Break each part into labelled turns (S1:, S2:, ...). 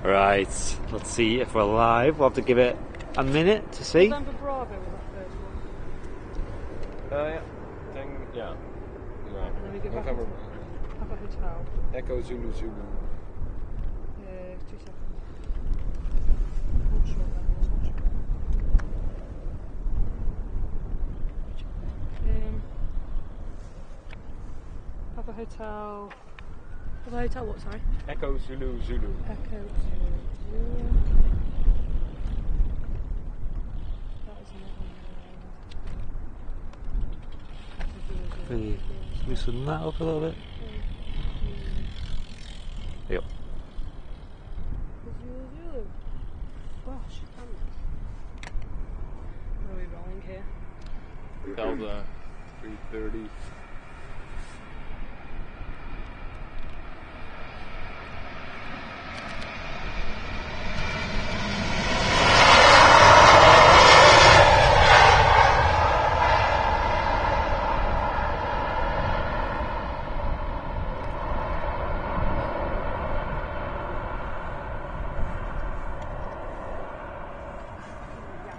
S1: Right, let's see if we're live. We'll have to give it a minute to see.
S2: November Bravo was that first one.
S3: Yeah. Yeah.
S2: And then we go back
S3: November.
S2: Papa Hotel.
S3: Echo Zulu Zulu.
S2: 2 seconds. Not sure then, not sure. Papa Hotel. Papa Hotel what, sorry?
S3: Echo Zulu Zulu.
S2: Echo Zulu. That is
S1: Can you loosen that up a little bit? Yep.
S2: Zulu. Gosh, are we rolling here?
S3: Delta 330.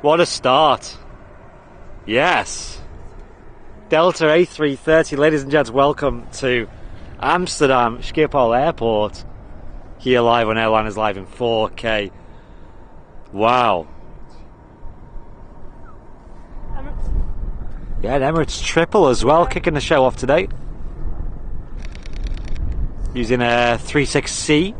S1: What a start. Yes. Delta A330, ladies and gents, welcome to Amsterdam Schiphol Airport. Here live on Airliners Live in 4K. Wow.
S2: Emirates.
S1: Yeah, an Emirates triple as well, kicking the show off today. Using a 36C.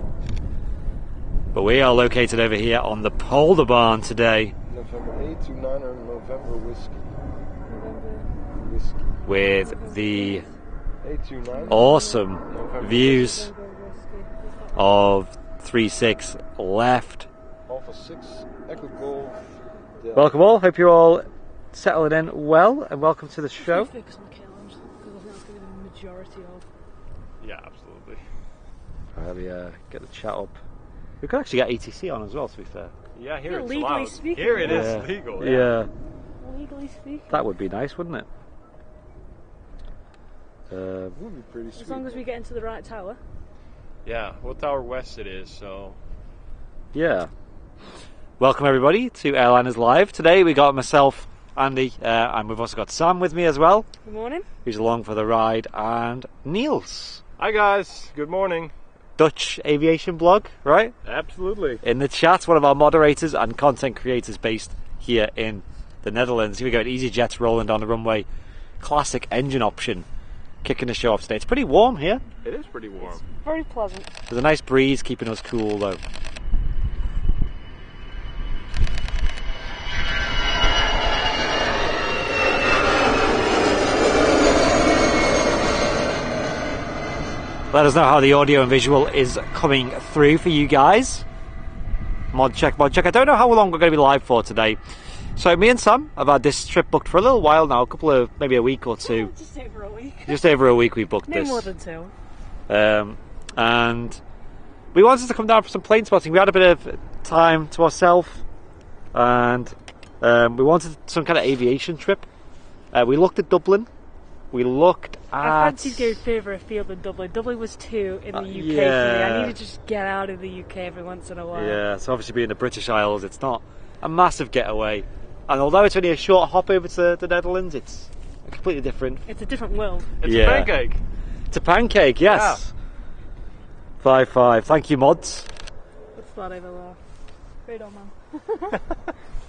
S1: But we are located over here on the Polder Barn today.
S3: November 829 or November Whiskey.
S2: November.
S3: Whiskey.
S1: With the
S3: 829.
S1: awesome
S3: November
S1: views
S2: November Whiskey.
S1: of 36 left.
S3: Alpha 6. Echo Golf. Delta.
S1: Welcome all, hope you're all settling in well, and welcome to the show.
S2: Focus on Cairns, because I think that's going to be the majority of.
S3: Yeah, absolutely.
S1: Let me get the chat up. We could actually get ATC on as well, to be fair.
S3: Yeah, here
S2: Yeah,
S3: it's
S2: legally
S3: allowed.
S2: speaking,
S3: Here it
S2: yeah.
S3: is legal.
S1: Yeah,
S2: Legally speaking.
S1: that would be nice, wouldn't it?
S3: Would be pretty sweet.
S2: As long as we get into the right tower.
S3: Yeah, what Tower West it is, so.
S1: Yeah. Welcome everybody to Airliners Live. Today we got myself, Andy, and we've also got Sam with me as well,
S2: Good morning.
S1: who's along for the ride, and Niels,
S3: Hi guys, good morning.
S1: Dutch aviation blog, right?
S3: Absolutely.
S1: In the chat, one of our moderators and content creators based here in the Netherlands. Here we go, EasyJet's rolling down the runway. Classic engine option, kicking the show off today. It's pretty warm here.
S3: It is pretty warm.
S2: Very pleasant.
S1: There's a nice breeze keeping us cool though. Let us know how the audio and visual is coming through for you guys. Mod check, mod check. I don't know how long we're going to be live for today. So me and Sam have had this trip booked for a little while now, maybe a week or two.
S2: Just over a week.
S1: Just over a week we booked
S2: No
S1: this.
S2: more than 2.
S1: And we wanted to come down for some plane spotting. We had a bit of time to ourselves, and we wanted some kind of aviation trip. We looked at Dublin. We looked at...
S2: I fancied going further afield than Dublin. Dublin was 2 in the UK for me.
S1: yeah.
S2: I need to just get out of the UK every once in a while.
S1: Yeah, so obviously being the British Isles, it's not a massive getaway. And although it's only a short hop over to the Netherlands, it's a completely different...
S2: It's a different world.
S3: It's
S1: Yeah.
S3: a pancake.
S1: It's a pancake, yes. 5-5. Thank you, mods.
S2: What's that over there? Radar man.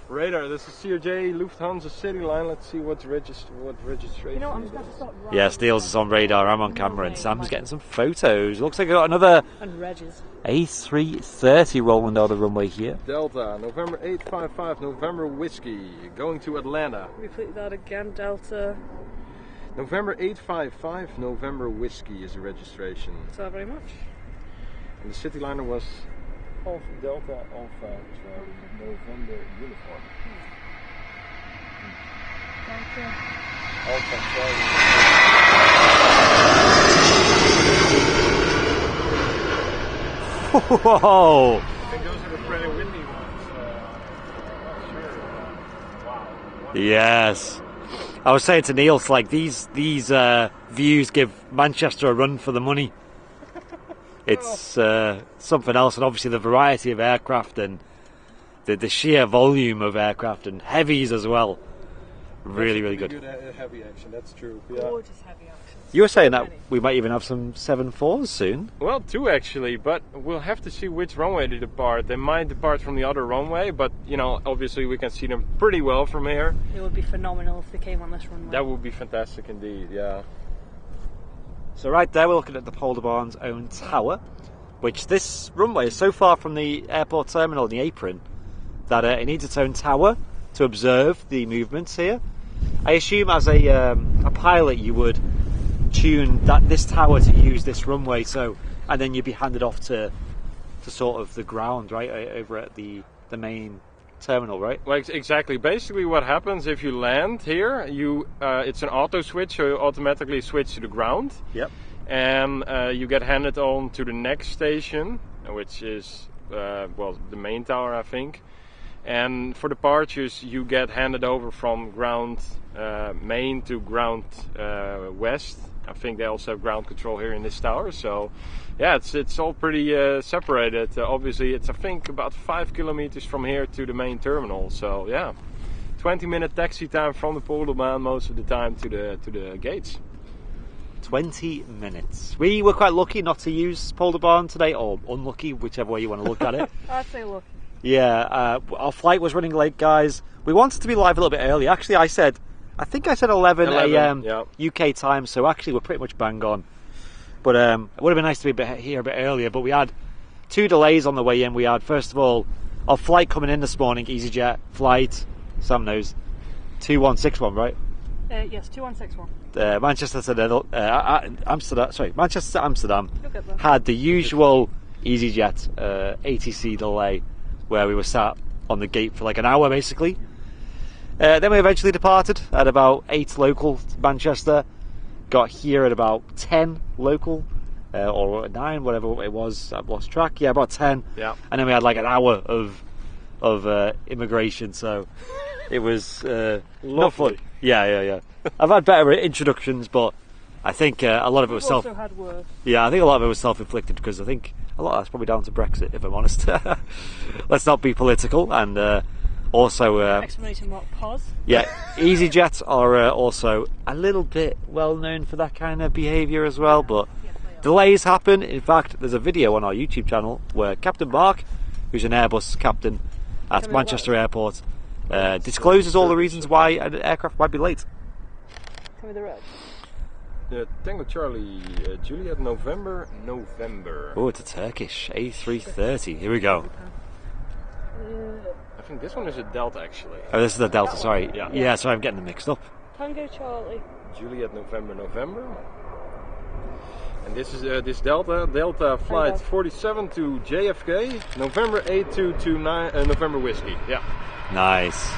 S3: Radar, this is CRJ Lufthansa City Line. Let's see what registration.
S2: You know what, I'm just going to start right.
S1: Yes, Niels is on radar, I'm on camera, and Sam's getting some photos. Looks like I got another
S2: And Regis.
S1: A330 rolling down the runway here.
S3: Delta, November 855, November Whiskey, going to Atlanta.
S2: Repeat that again, Delta.
S3: November 855, November Whiskey is the registration.
S2: So very much.
S3: And the city liner was Alpha Delta Alpha November uniform.
S2: Delta.
S3: Alpha Charlie.
S1: Whoa!
S3: I think those are the pretty windy ones. Not sure. Wow.
S1: Yes. I was saying to Niels, like these views give Manchester a run for the money. It's something else, and obviously the variety of aircraft and the sheer volume of aircraft and heavies as well. Really good.
S3: Heavy action, that's true. Yeah.
S2: Gorgeous heavy action.
S1: You were saying that we might even have some 747s soon.
S3: Well, 2 actually, but we'll have to see which runway they depart. They might depart from the other runway, but you know, obviously we can see them pretty well from here.
S2: It would be phenomenal if they came on this runway.
S3: That would be fantastic indeed, yeah.
S1: So right there we're looking at the Polder Barn's own tower, which this runway is so far from the airport terminal, the apron, that it needs its own tower to observe the movements here. I assume as a pilot you would tune this tower to use this runway, so and then you'd be handed off to sort of the ground, right, over at the main terminal, right?
S3: Well, exactly. Basically what happens if you land here, you it's an auto switch, so you automatically switch to the ground.
S1: Yep.
S3: And you get handed on to the next station, which is well, the main tower, I think. And for departures, you get handed over from ground main to ground west. I think they also have ground control here in this tower. So, yeah, it's all pretty separated. Obviously, it's I think about 5 kilometers from here to the main terminal. So, yeah, 20-minute taxi time from the Polderbaan most of the time to the gates.
S1: 20 minutes. We were quite lucky not to use Polderbaan today, or unlucky, whichever way you want to look at it.
S2: I'd say lucky.
S1: Yeah, our flight was running late, guys. We wanted to be live a little bit early. Actually, I think I said 11 a.m.
S3: yeah.
S1: UK time, so actually we're pretty much bang on. But it would have been nice to be here a bit earlier, but we had 2 delays on the way in. We had, first of all, our flight coming in this morning, EasyJet flight, Sam knows, 2161, right?
S2: Yes, 2161.
S1: Manchester to Amsterdam. Manchester to Amsterdam
S2: Look at that.
S1: had the usual EasyJet ATC delay, where we were sat on the gate for like an hour basically. Then we eventually departed at about 8 local Manchester, got here at about 10 local, or 9, whatever it was, I've lost track. Yeah, about 10.
S3: Yeah.
S1: And then we had like an hour of immigration, so it was not fun. Yeah. I've had better introductions, but I think a lot of it was
S2: We've also had worse.
S1: Yeah, I think a lot of it was self-inflicted, because I think a lot of that's probably down to Brexit, if I'm honest. Let's not be political, and also...
S2: Exclamation mark pause.
S1: Yeah, EasyJet are also a little bit well known for that kind of behaviour as well, but
S2: Yes, they are.
S1: delays happen. In fact, there's a video on our YouTube channel where Captain Mark, who's an Airbus captain at
S2: Coming
S1: Manchester Airport, discloses all the reasons why an aircraft might be late.
S2: Come with the red.
S3: Tango Charlie, Juliet, November.
S1: Oh, it's a Turkish A330. Here we go.
S3: I think this one is a Delta actually.
S1: Oh, this is the Delta, sorry.
S3: Yeah.
S1: Sorry, I'm getting them mixed up.
S2: Tango Charlie.
S3: Juliet, November. And this is this Delta flight 47 to JFK, November 8229, November Whiskey. Yeah.
S1: Nice.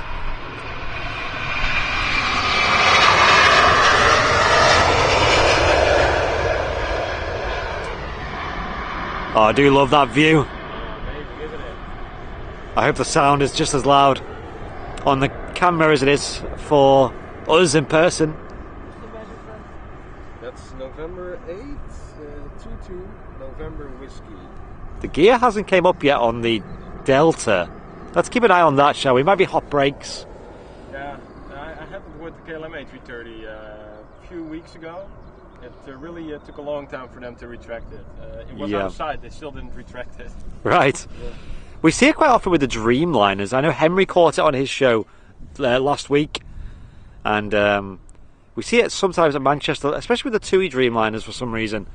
S1: Oh, I do love that view.
S3: Amazing, isn't it?
S1: I hope the sound is just as loud on the camera as it is for us in person.
S3: That's November 822, November Whiskey.
S1: The gear hasn't came up yet on the Delta. Let's keep an eye on that, shall we? Might be hot brakes.
S3: Yeah, I had it with the KLM A330 a few weeks ago. It really took a long time for them to retract it. It was outside, they still didn't retract it.
S1: Right.
S3: Yeah.
S1: We see it quite often with the Dreamliners. I know Henry caught it on his show last week, and we see it sometimes at Manchester, especially with the TUI Dreamliners for some reason.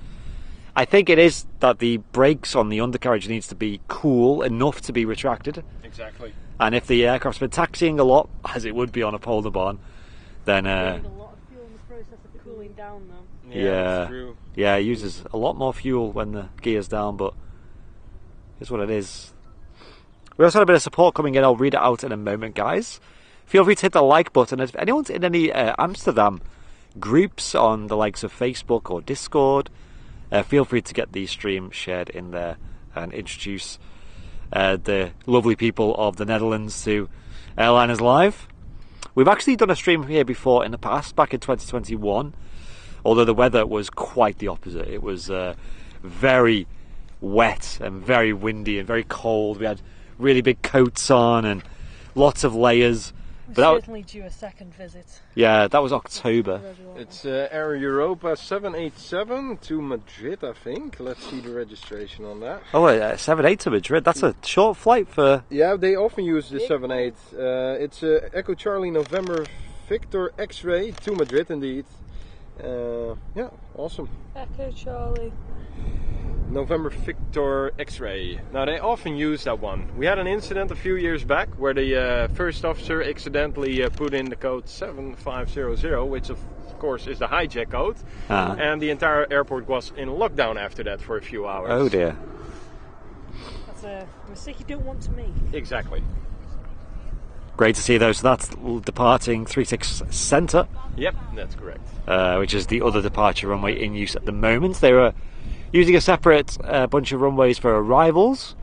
S1: I think it is that the brakes on the undercarriage needs to be cool enough to be retracted.
S3: Exactly.
S1: And if the aircraft's been taxiing a lot, as it would be on a Polderbaan, then
S2: Need a lot of fuel in the process of cooling down though.
S3: That's true.
S1: Yeah, it uses a lot more fuel when the gear's down, but it's what it is. We also had a bit of support coming in. I'll read it out in a moment, guys. Feel free to hit the like button. If anyone's in any Amsterdam groups on the likes of Facebook or Discord, feel free to get the stream shared in there and introduce the lovely people of the Netherlands to Airliners Live. We've actually done a stream here before in the past, back in 2021, although the weather was quite the opposite. It was very wet and very windy and very cold. We had really big coats on and lots of layers.
S2: We're certainly due a second visit.
S1: Yeah, that was October.
S3: It's Air Europa 787 to Madrid, I think. Let's see the registration on that.
S1: Oh, 7-8 to Madrid. That's a short flight for...
S3: Yeah, they often use the 78. It's Echo Charlie November Victor X-Ray to Madrid, indeed. Yeah, awesome.
S2: Echo Charlie.
S3: November Victor X-Ray. Now they often use that one. We had an incident a few years back where the first officer accidentally put in the code 7500, which of course is the hijack code, and the entire airport was in lockdown after that for a few hours.
S1: Oh dear.
S2: That's a mistake you don't want to make.
S3: Exactly.
S1: Great to see those. So that's departing 36 Centre.
S3: Yep, that's correct.
S1: Which is the other departure runway in use at the moment. They were using a separate bunch of runways for arrivals,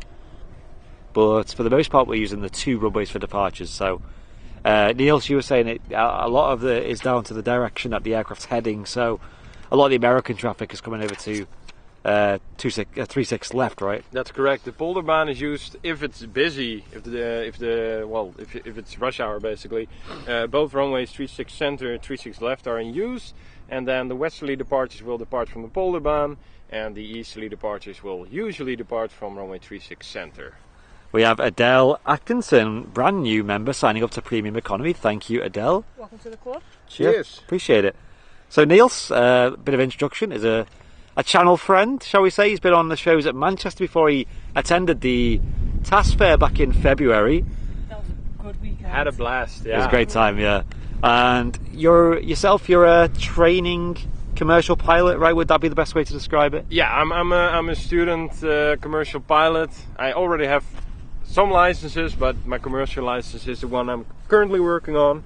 S1: but for the most part we're using the 2 runways for departures. So Niels, you were saying a lot of it is down to the direction that the aircraft's heading, so a lot of the American traffic is coming over to 36 left, right?
S3: That's correct. The Polderbaan is used if it's busy, if it's rush hour basically. Both runways 36 center, 36 left are in use, and then the westerly departures will depart from the Polderbaan, and the easterly departures will usually depart from runway 36 center.
S1: We have Adele Atkinson, brand new member, signing up to Premium Economy. Thank you, Adele.
S2: Welcome to the club.
S3: Cheers.
S1: Yeah, appreciate it. So Niels, a bit of introduction, is a channel friend, shall we say. He's been on the shows at Manchester before. He attended the Task Fair back in February.
S2: That was a good weekend.
S3: Had a blast, yeah.
S1: It was a great time, yeah. And you're a training commercial pilot, right? Would that be the best way to describe it?
S3: Yeah, I'm a student commercial pilot. I already have some licenses, but my commercial license is the one I'm currently working on.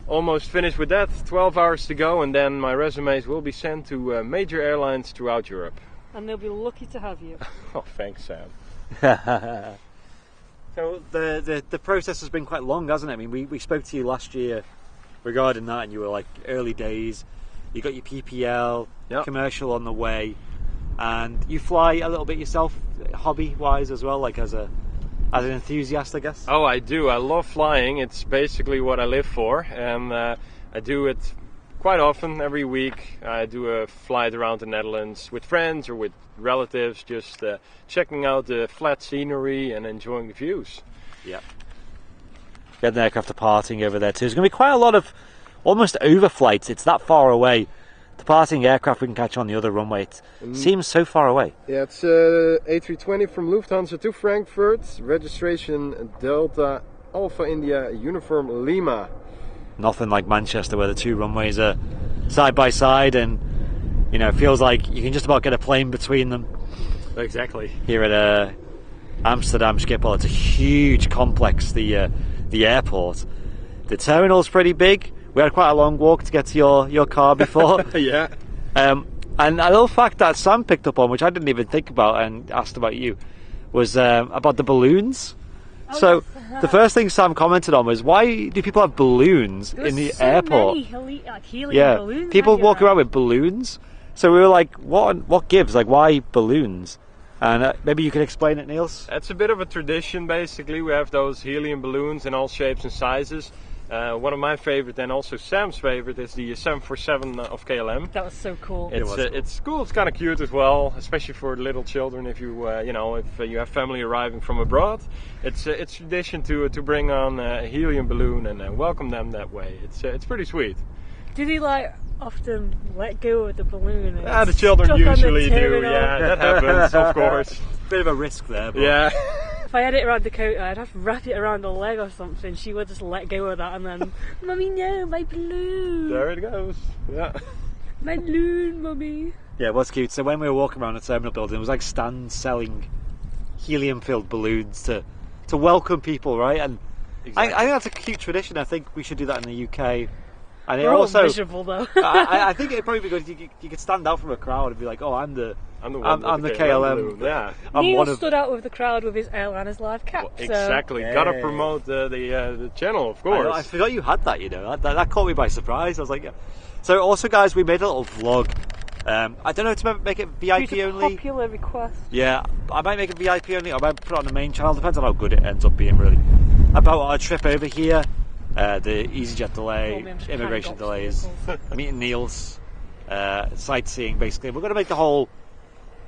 S3: Almost finished with that, 12 hours to go, and then my resumes will be sent to major airlines throughout Europe.
S2: And they'll be lucky to have you.
S3: Oh, thanks, Sam.
S1: So the process has been quite long, hasn't it? I mean, we spoke to you last year regarding that, and you were like early days. You got your PPL,
S3: yep.
S1: Commercial on the way, and you fly a little bit yourself, hobby-wise as well, like as an enthusiast, I guess.
S3: Oh, I do. I love flying. It's basically what I live for, and I do it quite often. Every week, I do a flight around the Netherlands with friends or with relatives, just checking out the flat scenery and enjoying the views.
S1: Yeah. We had an aircraft departing over there too. There's going to be quite a lot of almost overflights. It's that far away. Departing aircraft we can catch on the other runway. It seems so far away.
S3: Yeah, it's A320 from Lufthansa to Frankfurt. Registration Delta Alpha India Uniform Lima.
S1: Nothing like Manchester where the 2 runways are side by side, and you know, it feels like you can just about get a plane between them.
S3: Exactly.
S1: Here at Amsterdam Schiphol, it's a huge complex, the airport. The terminal's pretty big. We had quite a long walk to get to your car before.
S3: Yeah.
S1: And a little fact that Sam picked up on, which I didn't even think about and asked about you, was about the balloons.
S2: Oh,
S1: so
S2: yes.
S1: The first thing Sam commented on was, why do people have balloons in the airport?
S2: Many helium balloons.
S1: People walk around with balloons. So we were like, what gives? Like, why balloons? And maybe you can explain it, Niels?
S3: It's a bit of a tradition, basically. We have those helium balloons in all shapes and sizes. One of my favorite, and also Sam's favorite, is the 747 of KLM.
S2: That was so cool.
S3: It's cool. It's kind of cute as well, especially for little children. If you if you have family arriving from abroad, it's tradition to bring on a helium balloon and welcome them that way. It's pretty sweet.
S2: Did he often let go of the balloon?
S3: The children usually do. Yeah, that happens, of course.
S1: Bit of a risk there. But
S3: yeah.
S2: If I had it around the coat, I'd have to wrap it around a leg or something. She would just let go of that and then, Mummy, no, my balloon.
S3: There it goes. Yeah.
S2: My balloon, Mummy.
S1: Yeah, it was cute. So when we were walking around the terminal building, it was like stands selling helium-filled balloons to welcome people, right? And exactly. I think that's a cute tradition. I think we should do that in the UK. And
S2: we're all miserable though.
S1: I think it'd probably be good. You could stand out from a crowd and be like, "Oh, I'm the KLM."
S3: Yeah,
S2: Neil stood out with the crowd with his L and his live cap.
S3: Well, exactly. Yeah. Gotta promote the channel, of course.
S1: I forgot you had that. You know, that caught me by surprise. I was like, yeah. So also, guys, we made a little vlog I don't know to make it VIP
S2: Due to
S1: only.
S2: popular request.
S1: Yeah, I might make it VIP only. I might put it on the main channel. Depends on how good it ends up being, really. About our trip over here, the EasyJet delay, immigration delays, meeting Niels, sightseeing. Basically, we're going to make the whole.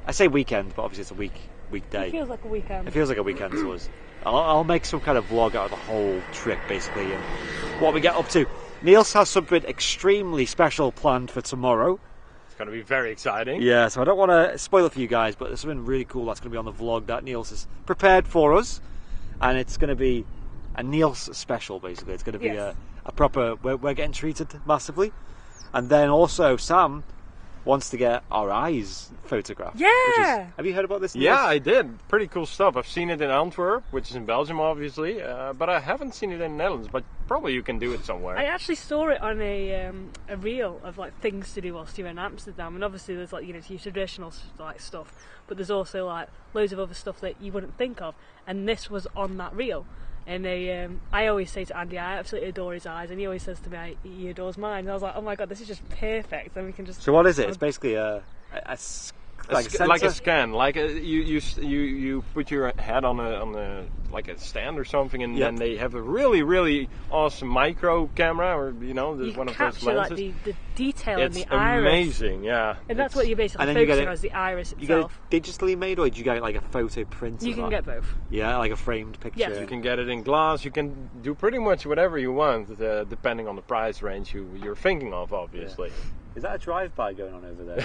S1: I say weekend, but obviously it's a weekday.
S2: It feels like a weekend.
S1: It feels like a weekend to us. I'll make some kind of vlog out of the whole trip, basically, and what we get up to. Niels has something extremely special planned for tomorrow.
S3: It's going to be very exciting.
S1: Yeah, so I don't want to spoil it for you guys, but there's something really cool that's going to be on the vlog that Niels has prepared for us, and it's going to be a Niels special, basically. It's going to be a proper. We're getting treated massively, and then also Sam wants to get our eyes photographed.
S2: Yeah!
S1: Have you heard about this, Niels?
S3: Yeah, I did. Pretty cool stuff. I've seen it in Antwerp, which is in Belgium, obviously, but I haven't seen it in the Netherlands. But probably you can do it somewhere.
S2: I actually saw it on a reel of like things to do whilst you're in Amsterdam, and obviously there's like, you know, your traditional like stuff, but there's also like loads of other stuff that you wouldn't think of, and this was on that reel. And I always say to Andy, I absolutely adore his eyes, and he always says to me, he adores mine. And I was like, oh my god, this is just perfect. And we can just.
S1: So what is it? It's basically like
S3: a scan. Like you put your head on a like a stand or something, and then they have a really awesome micro camera, or you know,
S2: you
S3: one of
S2: capture,
S3: those lenses.
S2: like the detail
S3: it's
S2: in the iris.
S3: Amazing, yeah.
S2: And that's what you're basically focusing on, is the iris itself.
S1: You get it digitally made, or do you get like a photo print?
S2: You can get both.
S1: Yeah, like a framed picture.
S2: Yes.
S3: You can get it in glass. You can do pretty much whatever you want, depending on the price range you're thinking of, obviously.
S1: Yeah. Is that a drive-by going on over there?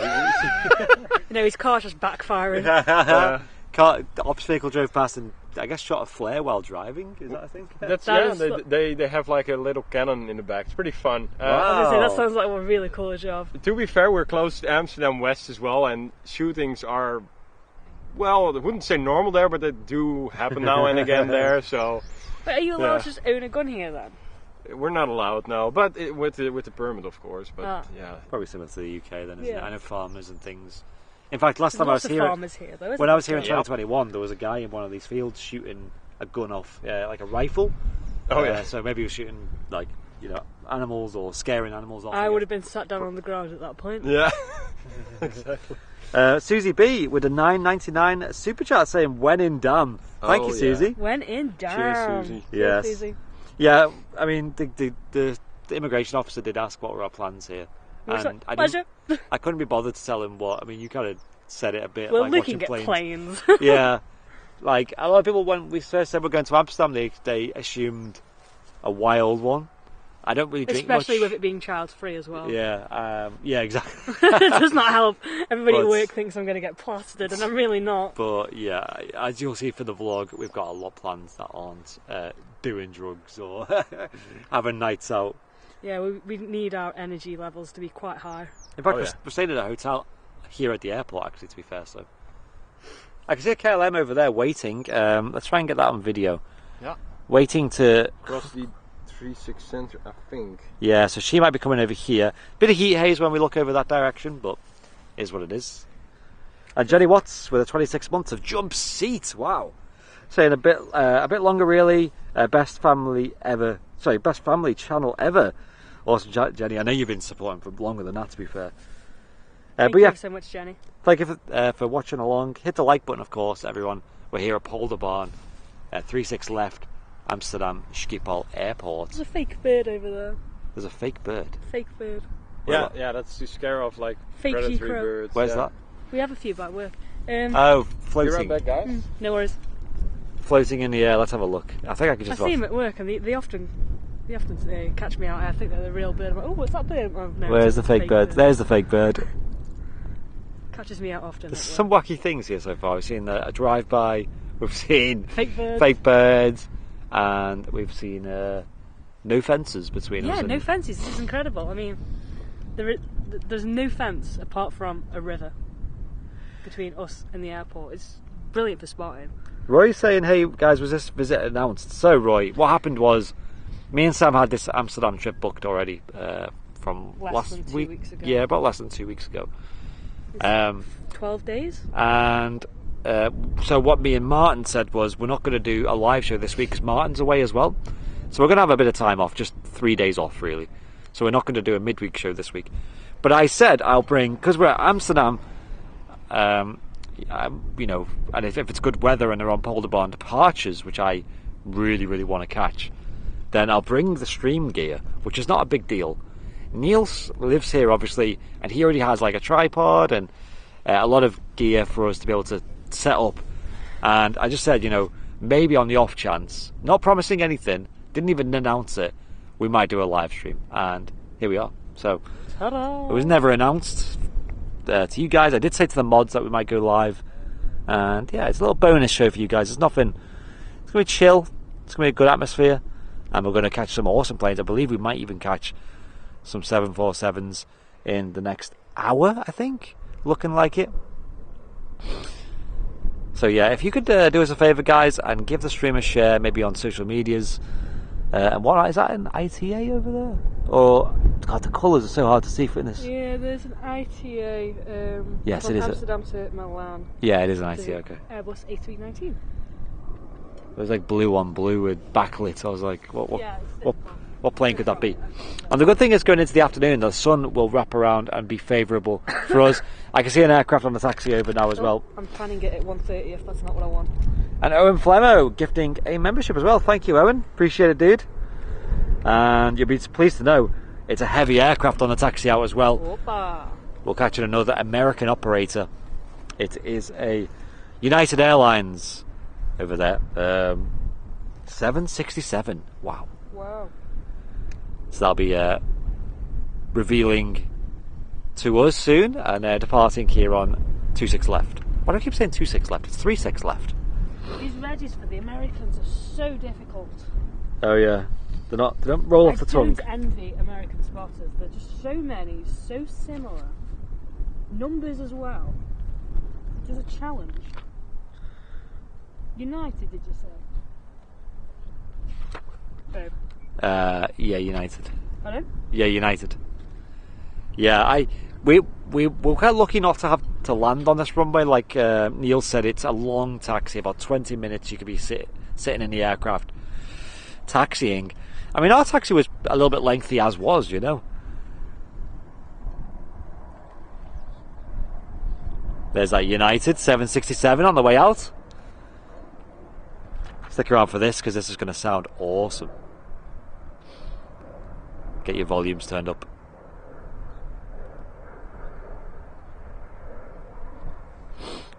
S2: No, his car's just backfiring.
S1: The ops vehicle drove past and I guess shot a flare while driving. Is that a thing?
S3: They have like a little cannon in the back. It's pretty fun.
S2: Honestly, that sounds like a really cool job.
S3: To be fair, we're close to Amsterdam West as well, and shootings are, well, I wouldn't say normal there, but they do happen now and again there. So.
S2: But are you allowed to just own a gun here then?
S3: We're not allowed, no, but with the permit, of course. But yeah,
S1: probably similar to the UK then, isn't it? I know farmers and things. In fact, last time I was here,
S2: when
S1: I was here in 2021, there was a guy in one of these fields shooting a gun off, like a rifle.
S3: Oh yeah.
S1: So maybe he was shooting like, you know, animals or scaring animals off.
S2: I would have been sat down on the ground at that point.
S3: Yeah. Exactly.
S1: Susie B with a $9.99 super chat saying "When in Dam." Thank you, Susie.
S2: When in Dam.
S3: Cheers, Susie.
S1: Yes.
S2: Cheers, Susie.
S1: Yeah, I mean the immigration officer did ask what were our plans here. And
S2: Pleasure.
S1: I couldn't be bothered to tell him what. I mean, you kind of said it a bit.
S2: We're
S1: like
S2: looking at
S1: planes.
S2: planes.
S1: Yeah, like a lot of people when we first said we're going to Amsterdam, they assumed a wild one. I don't really drink much.
S2: Especially with it being child free as well.
S1: Yeah, yeah, exactly.
S2: It does not help. Everybody at work thinks I'm going to get plastered, and I'm really not.
S1: But yeah, as you'll see for the vlog, we've got a lot of plans that aren't doing drugs or having nights out.
S2: Yeah, we need our energy levels to be quite high.
S1: In fact, we're staying at a hotel here at the airport, actually, to be fair. So I can see a KLM over there waiting. Let's try and get that on video.
S3: Yeah.
S1: Waiting to
S3: cross the 36 center, I think.
S1: Yeah, so she might be coming over here. Bit of heat haze when we look over that direction, but is what it is. And Jenny Watts with a 26 months of jump seat. Wow. Saying a bit longer, really. Best family ever. Sorry, best family channel ever. Awesome, Jenny. I know you've been supporting for longer than that, to be fair.
S2: Thank you so much, Jenny.
S1: Thank you for watching along. Hit the like button, of course, everyone. We're here at Polderbarn, 36 left, Amsterdam Schiphol Airport.
S2: There's a fake bird over there.
S1: There's a fake bird.
S2: Fake bird.
S3: Yeah, that's to scare off like
S2: fake
S3: predatory birds.
S1: Where's that?
S2: We have a few back work.
S1: Floating.
S3: You right back, guys?
S2: No worries.
S1: Floating in the air. Let's have a look. I think I can just.
S2: I see them at work, and they often catch me out. I think they're the real bird. I'm like, oh, what's that bird? Oh, no,
S1: where's the fake bird? There's the fake bird.
S2: Catches me out often.
S1: There's some wacky things here so far. We've seen a drive-by. We've seen
S2: fake
S1: birds, and we've seen no fences between us.
S2: Yeah, no fences. This is incredible. I mean, there's no fence apart from a river between us and the airport. It's brilliant for spotting.
S1: Roy's saying, "Hey guys, was this visit announced?" So, Roy, what happened was, me and Sam had this Amsterdam trip booked already from
S2: less than 2 weeks ago.
S1: Yeah, about less than 2 weeks ago.
S2: 12 days.
S1: And so what me and Martin said was, we're not going to do a live show this week because Martin's away as well. So we're going to have a bit of time off, just 3 days off really. So we're not going to do a midweek show this week. But I said I'll bring, because we're at Amsterdam, you know, and if it's good weather and they're on Polderbahn departures, which I really, really want to catch, then I'll bring the stream gear, which is not a big deal. Niels lives here, obviously, and he already has like a tripod and a lot of gear for us to be able to set up. And I just said, you know, maybe on the off chance, not promising anything, didn't even announce it, we might do a live stream. And here we are. So
S2: Ta-da!
S1: it was never announced to you guys. I did say to the mods that we might go live. And yeah, it's a little bonus show for you guys. It's nothing, it's going to be chill. It's going to be a good atmosphere. And we're going to catch some awesome planes. I believe we might even catch some 747s in the next hour, I think. Looking like it. So yeah, if you could do us a favour, guys, and give the stream a share, maybe on social medias. And what is that, an ITA over there? Or, God, the colours are so hard to see for this.
S2: Yeah, there's an ITA
S1: yes,
S2: from
S1: it is
S2: Amsterdam to Milan.
S1: Yeah, it is an ITA, okay.
S2: Airbus A380.
S1: It was like blue on blue with backlit. I was like, what plane could that be? And the good thing is, going into the afternoon, the sun will wrap around and be favourable for us. I can see an aircraft on the taxi over now as well.
S2: I'm planning it at 1:30 if that's not what I want.
S1: And Owen Flemmo gifting a membership as well. Thank you, Owen. Appreciate it, dude. And you'll be pleased to know it's a heavy aircraft on the taxi out as well.
S2: Opa.
S1: We'll catch another American operator. It is a United Airlines over there. 767. Wow.
S2: Wow.
S1: So that'll be revealing to us soon, and departing here on 26 left. Why do I keep saying 26 left? It's 36 left.
S2: These regis for the Americans are so difficult.
S1: Oh yeah, they don't roll off the tongue.
S2: I don't envy American spotters. They're just so many, so similar. Numbers as well. It is a challenge. United, did you say?
S1: Yeah, United.
S2: Pardon?
S1: Yeah, United. Yeah, we're quite lucky not to have to land on this runway. Like Neil said, it's a long taxi, about 20 minutes. You could be sitting in the aircraft taxiing. I mean, our taxi was a little bit lengthy as was, you know. There's that United 767 on the way out. Stick around for this because this is going to sound awesome. Get your volumes turned up.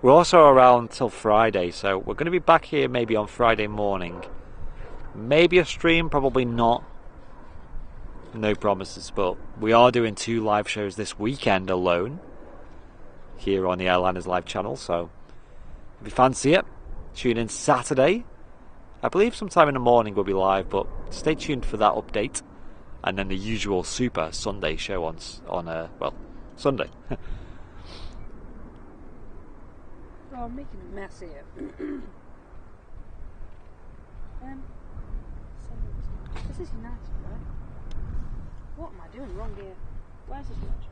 S1: We're also around till Friday, so we're going to be back here maybe on Friday morning. Maybe a stream, probably not. No promises, but we are doing 2 live shows this weekend alone here on the Airliners Live channel, so if you fancy it, tune in Saturday. I believe sometime in the morning we'll be live, but stay tuned for that update. And then the usual super Sunday show on Sunday.
S2: Oh, I'm making a mess here. This is United, right? What am I doing wrong here? Where's this much?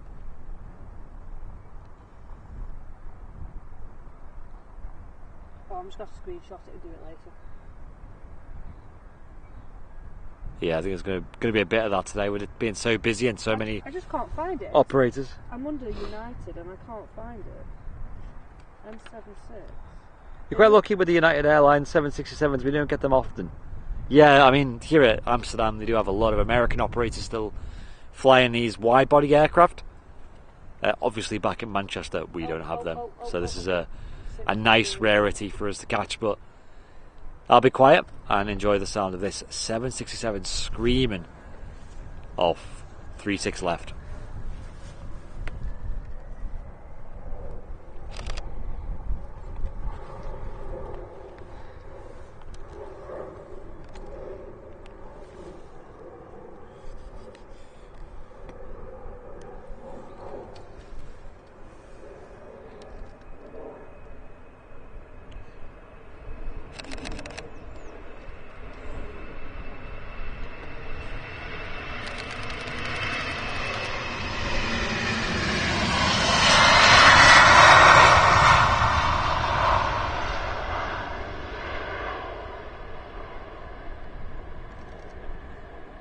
S2: Oh, I'm just going to have to screenshot it and do it later.
S1: Yeah, I think there's going to be a bit of that today with it being so busy and so many
S2: I just can't find it.
S1: operators.
S2: I'm under United and I can't find it. M76.
S1: You're quite lucky with the United Airlines 767s. We don't get them often. Yeah, I mean, here at Amsterdam, they do have a lot of American operators still flying these wide-body aircraft. Obviously, back in Manchester, we don't have them. So this is a nice rarity for us to catch. But I'll be quiet and enjoy the sound of this 767 screaming off 36 left.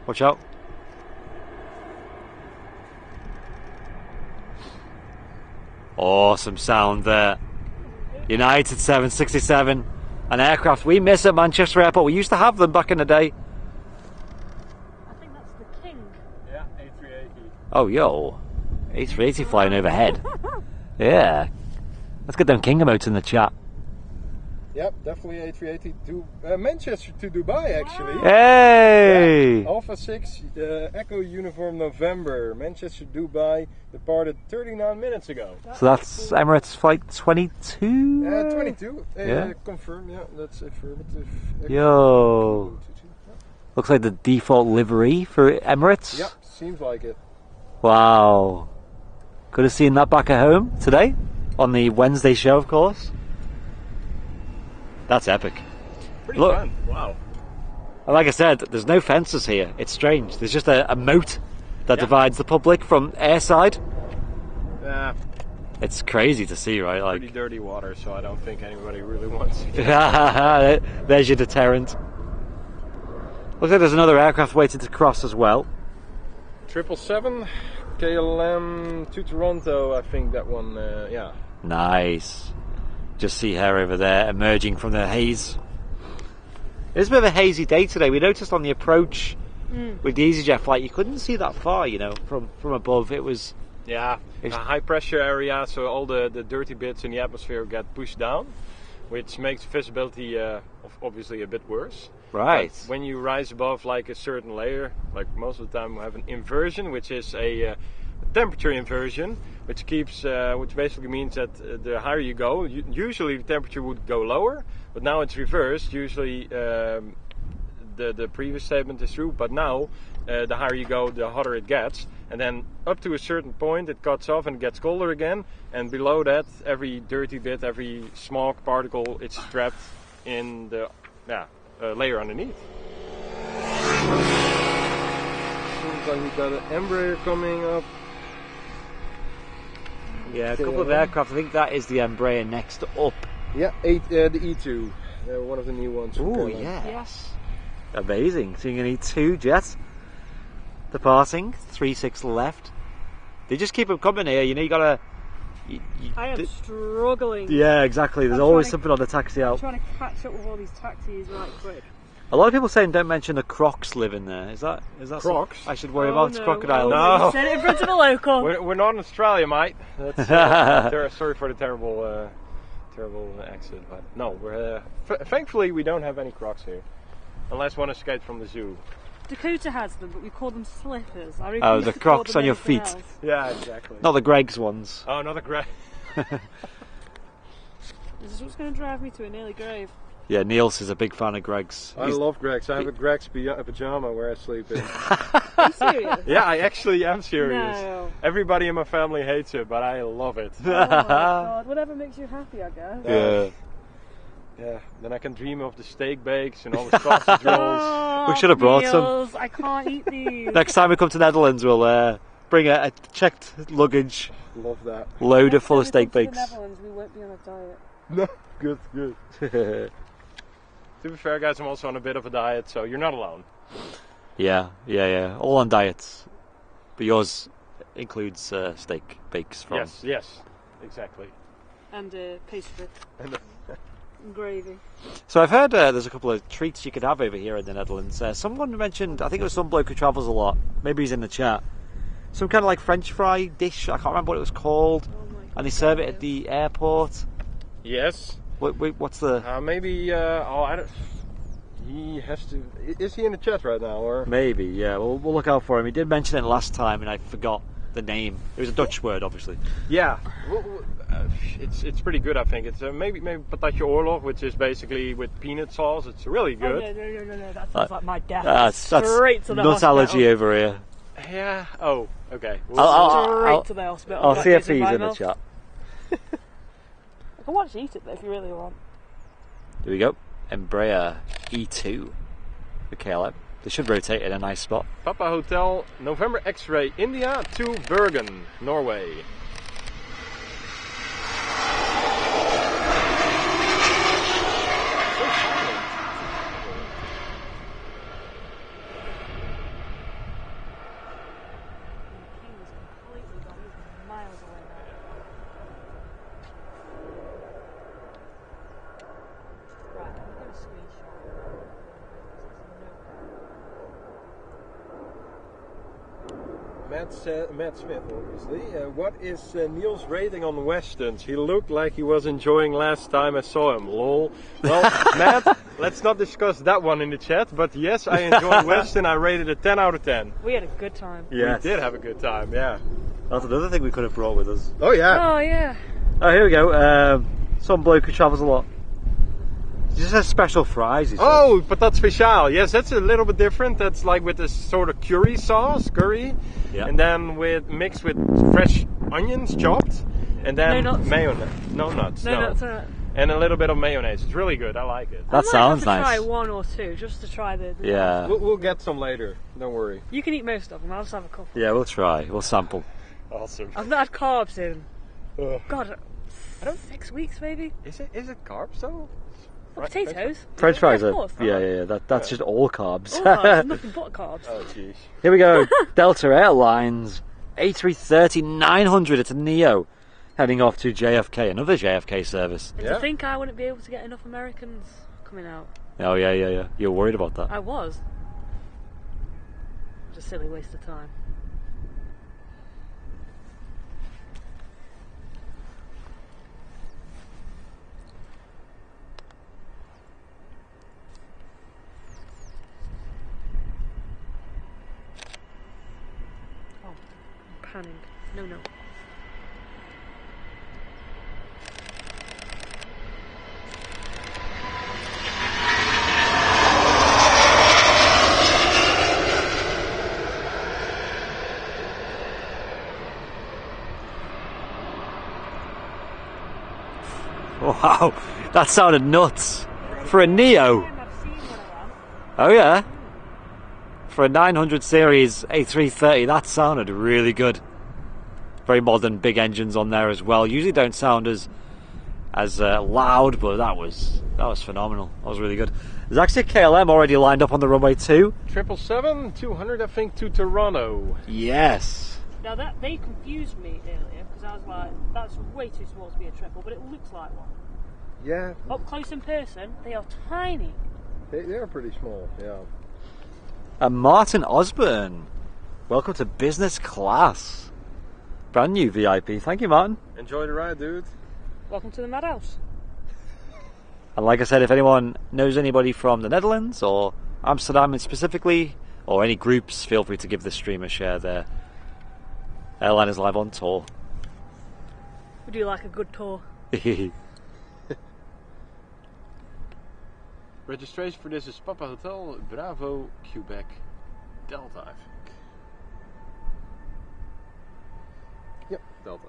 S1: Watch out. Awesome sound there. United 767, an aircraft we miss at Manchester Airport. We used to have them back in the day.
S2: I think that's the King.
S3: Yeah, A380.
S1: Oh, yo. A380 flying overhead. Yeah. Let's get them King emotes in the chat.
S3: Yep, definitely A380 to Manchester to Dubai actually.
S1: Hey!
S3: Yeah. Alpha 6 Echo Uniform November, Manchester Dubai, departed 39 minutes ago.
S1: So that's Emirates flight 22?
S3: 22,
S1: Yeah.
S3: confirmed, yeah, that's affirmative.
S1: Yo. Looks like the default livery for Emirates.
S3: Yep, seems like it.
S1: Wow. Could have seen that back at home today on the Wednesday show, of course. That's epic.
S3: Pretty
S1: Look.
S3: fun, wow.
S1: And like I said, there's no fences here. It's strange. There's just a moat that divides the public from airside.
S3: Yeah,
S1: It's crazy to see, right?
S3: pretty
S1: Like,
S3: dirty water, so I don't think anybody really wants it.
S1: there's your deterrent. Looks like there's another aircraft waiting to cross as well.
S3: 777 KLM to Toronto, I think that one, yeah.
S1: Nice. Just see her over there emerging from the haze. It's a bit of a hazy day today. We noticed on the approach with the EasyJet flight, you couldn't see that far, you know, from above. It was...
S3: Yeah, a high pressure area, so all the dirty bits in the atmosphere get pushed down, which makes visibility obviously a bit worse.
S1: Right.
S3: But when you rise above like a certain layer, like most of the time we have an inversion, which is a temperature inversion, which keeps, which basically means that the higher you go, usually the temperature would go lower, but now it's reversed. Usually the previous statement is true, but now the higher you go, the hotter it gets, and then up to a certain point it cuts off and it gets colder again, and below that every dirty bit, every small particle, it's trapped in the layer underneath. Seems like we've got an Embraer coming up.
S1: Yeah, a couple of aircraft. I think that is the Embraer next up.
S3: Yeah, the E2, one of the new ones.
S1: Oh, yes. Amazing. Seeing an E2 jet departing, 36 left. They just keep them coming here. You know, you gotta.
S2: I am struggling.
S1: Yeah, exactly. There's always something on the taxi
S2: I'm
S1: out.
S2: trying to catch up with all these taxis right quick.
S1: A lot of people saying don't mention the crocs live in there. Is that
S3: Crocs?
S1: I should worry
S2: Oh,
S1: about
S2: no.
S1: crocodile.
S3: No.
S2: You said it in front of a local.
S3: We're not in Australia, mate. That's, sorry for the terrible accent, but no, we're thankfully we don't have any crocs here, unless one escaped from the zoo.
S2: Dakota has them, but we call them slippers.
S1: Oh, the Crocs on your feet.
S3: Yeah, exactly.
S1: Not the Greg's ones.
S3: Oh, not a great.
S2: This is what's going to drive me to an early grave.
S1: Yeah, Niels is a big fan of Greg's.
S3: I love Greg's. I have a Greg's pajama where I sleep in.
S2: Are you serious?
S3: Yeah, I actually am serious.
S2: No.
S3: Everybody in my family hates it, but I love it.
S2: Oh my god, whatever makes you happy, I guess.
S1: Yeah.
S3: Yeah, then I can dream of the steak bakes and all the sausage rolls.
S2: Oh,
S1: We should have brought some.
S2: Niels, I can't eat these.
S1: Next time we come to Netherlands, we'll bring a checked luggage
S3: Love that.
S1: loaded full of
S2: Next time
S1: steak
S2: we come to
S1: bakes.
S2: the Netherlands, we won't be on a diet.
S3: No, good. To be fair, guys, I'm also on a bit of a diet, so you're not alone.
S1: Yeah. All on diets. But yours includes steak bakes from...
S3: Yes, exactly.
S2: And pastry. And gravy.
S1: So I've heard there's a couple of treats you could have over here in the Netherlands. Someone mentioned, I think it was some bloke who travels a lot, maybe he's in the chat, some kind of like French fry dish, I can't remember what it was called,
S2: Oh my
S1: and they serve it at the airport.
S3: Yes.
S1: What's the...
S3: Maybe. I don't. He has to. Is he in the chat right now, or?
S1: Maybe, yeah. We'll look out for him. He did mention it last time, and I forgot the name. It was a Dutch word, obviously.
S3: Yeah. It's pretty good, I think. It's maybe patatje oorlog, which is basically with peanut sauce. It's really good.
S2: Oh, no. That sounds like my death.
S1: That's
S2: Straight to the
S1: nut
S2: hospital.
S1: allergy over here.
S3: Yeah. Oh. Okay.
S1: I'll
S2: Straight to the hospital.
S1: I'll
S2: That
S1: see if
S2: goes in
S1: he's
S2: my
S1: in the
S2: mouth.
S1: chat.
S2: I can watch you eat it though if you really want.
S1: Here we go. Embraer E2. The KLM. They should rotate in a nice spot.
S3: Papa Hotel, November X-ray, India to Bergen, Norway. Matt Smith, obviously. What is Neil's rating on Westons? He looked like he was enjoying last time I saw him. Lol. Well, Matt, let's not discuss that one in the chat. But yes, I enjoyed Weston. I rated it 10 out of 10.
S2: We had a good time.
S1: Yes.
S3: We did have a good time. Yeah.
S1: That's another thing we could have brought with us.
S3: Oh yeah.
S2: Oh yeah.
S1: Oh, here we go. Some bloke who travels a lot. He just has special fries. He said.
S3: Oh, patat speciaal. Yes, that's a little bit different. That's like with this sort of curry,
S1: Yeah.
S3: and then mixed with fresh onions chopped, and then
S2: No nuts.
S3: mayonnaise. No nuts.
S2: No, that's alright.
S3: And a little bit of mayonnaise. It's really good. I like it.
S1: That sounds
S2: I might
S1: nice.
S2: have to try one or two just to try the
S1: Yeah.
S3: We'll get some later. Don't worry.
S2: You can eat most of them. I'll just have a couple.
S1: Yeah, we'll try. We'll sample.
S3: Awesome.
S2: I've not had carbs in
S3: Ugh.
S2: God, 6 weeks maybe.
S3: Is it carbs though?
S2: Well, potatoes.
S1: French fries
S2: Yeah,
S1: are.
S2: of course.
S1: Yeah. That's just all carbs.
S2: All carbs, nothing but carbs.
S3: Oh jeez.
S1: Here we go. Delta Airlines A330 900. It's a Neo, heading off to JFK. Another JFK service.
S2: And
S3: Yeah.
S2: to think I wouldn't be able to get enough Americans coming out.
S1: Oh yeah. You're worried about that.
S2: I was. It was a silly waste of time. Oh, I'm panning. No.
S1: Wow, that sounded nuts for a Neo.
S2: I've seen one around.
S1: Oh yeah, for a 900 series A330, that sounded really good. Very modern, big engines on there as well. Usually don't sound as loud, but that was phenomenal. That was really good. There's actually a KLM already lined up on the runway too.
S3: 777-200, I think, to Toronto.
S1: Yes.
S2: Now that they confused me earlier because I was like, that's way too small to be a triple, but it looks like one.
S3: Yeah,
S2: Up close in person, they are tiny.
S3: they're pretty small. Yeah.
S1: And Martin Osborne, welcome to business class. Brand new VIP. Thank you, Martin.
S3: Enjoy the ride, dude.
S2: Welcome to the madhouse.
S1: And like I said, if anyone knows anybody from the Netherlands or Amsterdam specifically, or any groups, feel free to give the stream a share. Their airline is live on tour.
S2: We do like a good tour.
S3: Registration for this is Papa Hotel Bravo Quebec Delta, I think. Yep, Delta.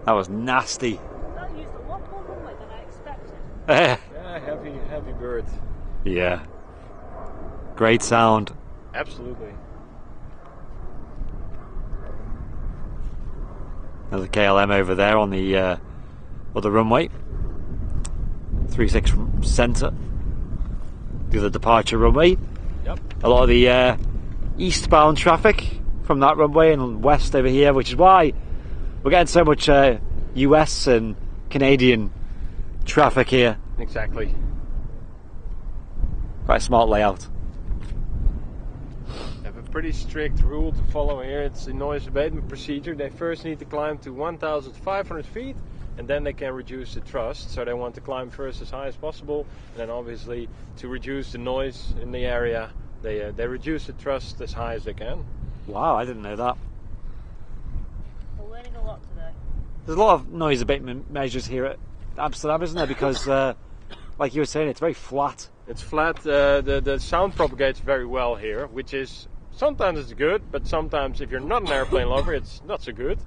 S1: That was nasty.
S2: That used a lot more runway than I expected.
S3: Yeah, heavy bird.
S1: Yeah. Great sound.
S3: Absolutely.
S1: There's a KLM over there on the other runway. 36 centre. The other departure runway.
S3: Yep.
S1: A lot of the eastbound traffic from that runway and west over here, which is why we're getting so much US and Canadian traffic here.
S3: Exactly.
S1: Quite a smart layout.
S3: They have a pretty strict rule to follow here. It's a noise abatement procedure. They first need to climb to 1,500 feet and then they can reduce the thrust. So they want to climb first as high as possible, and then obviously to reduce the noise in the area, they reduce the thrust as high as they can.
S1: Wow, I didn't know that.
S2: We're learning a lot today.
S1: There's a lot of noise abatement measures here at Amsterdam, isn't there? Because, like you were saying, it's very flat.
S3: It's flat. The sound propagates very well here, which is sometimes it's good, but sometimes if you're not an airplane lover, it's not so good.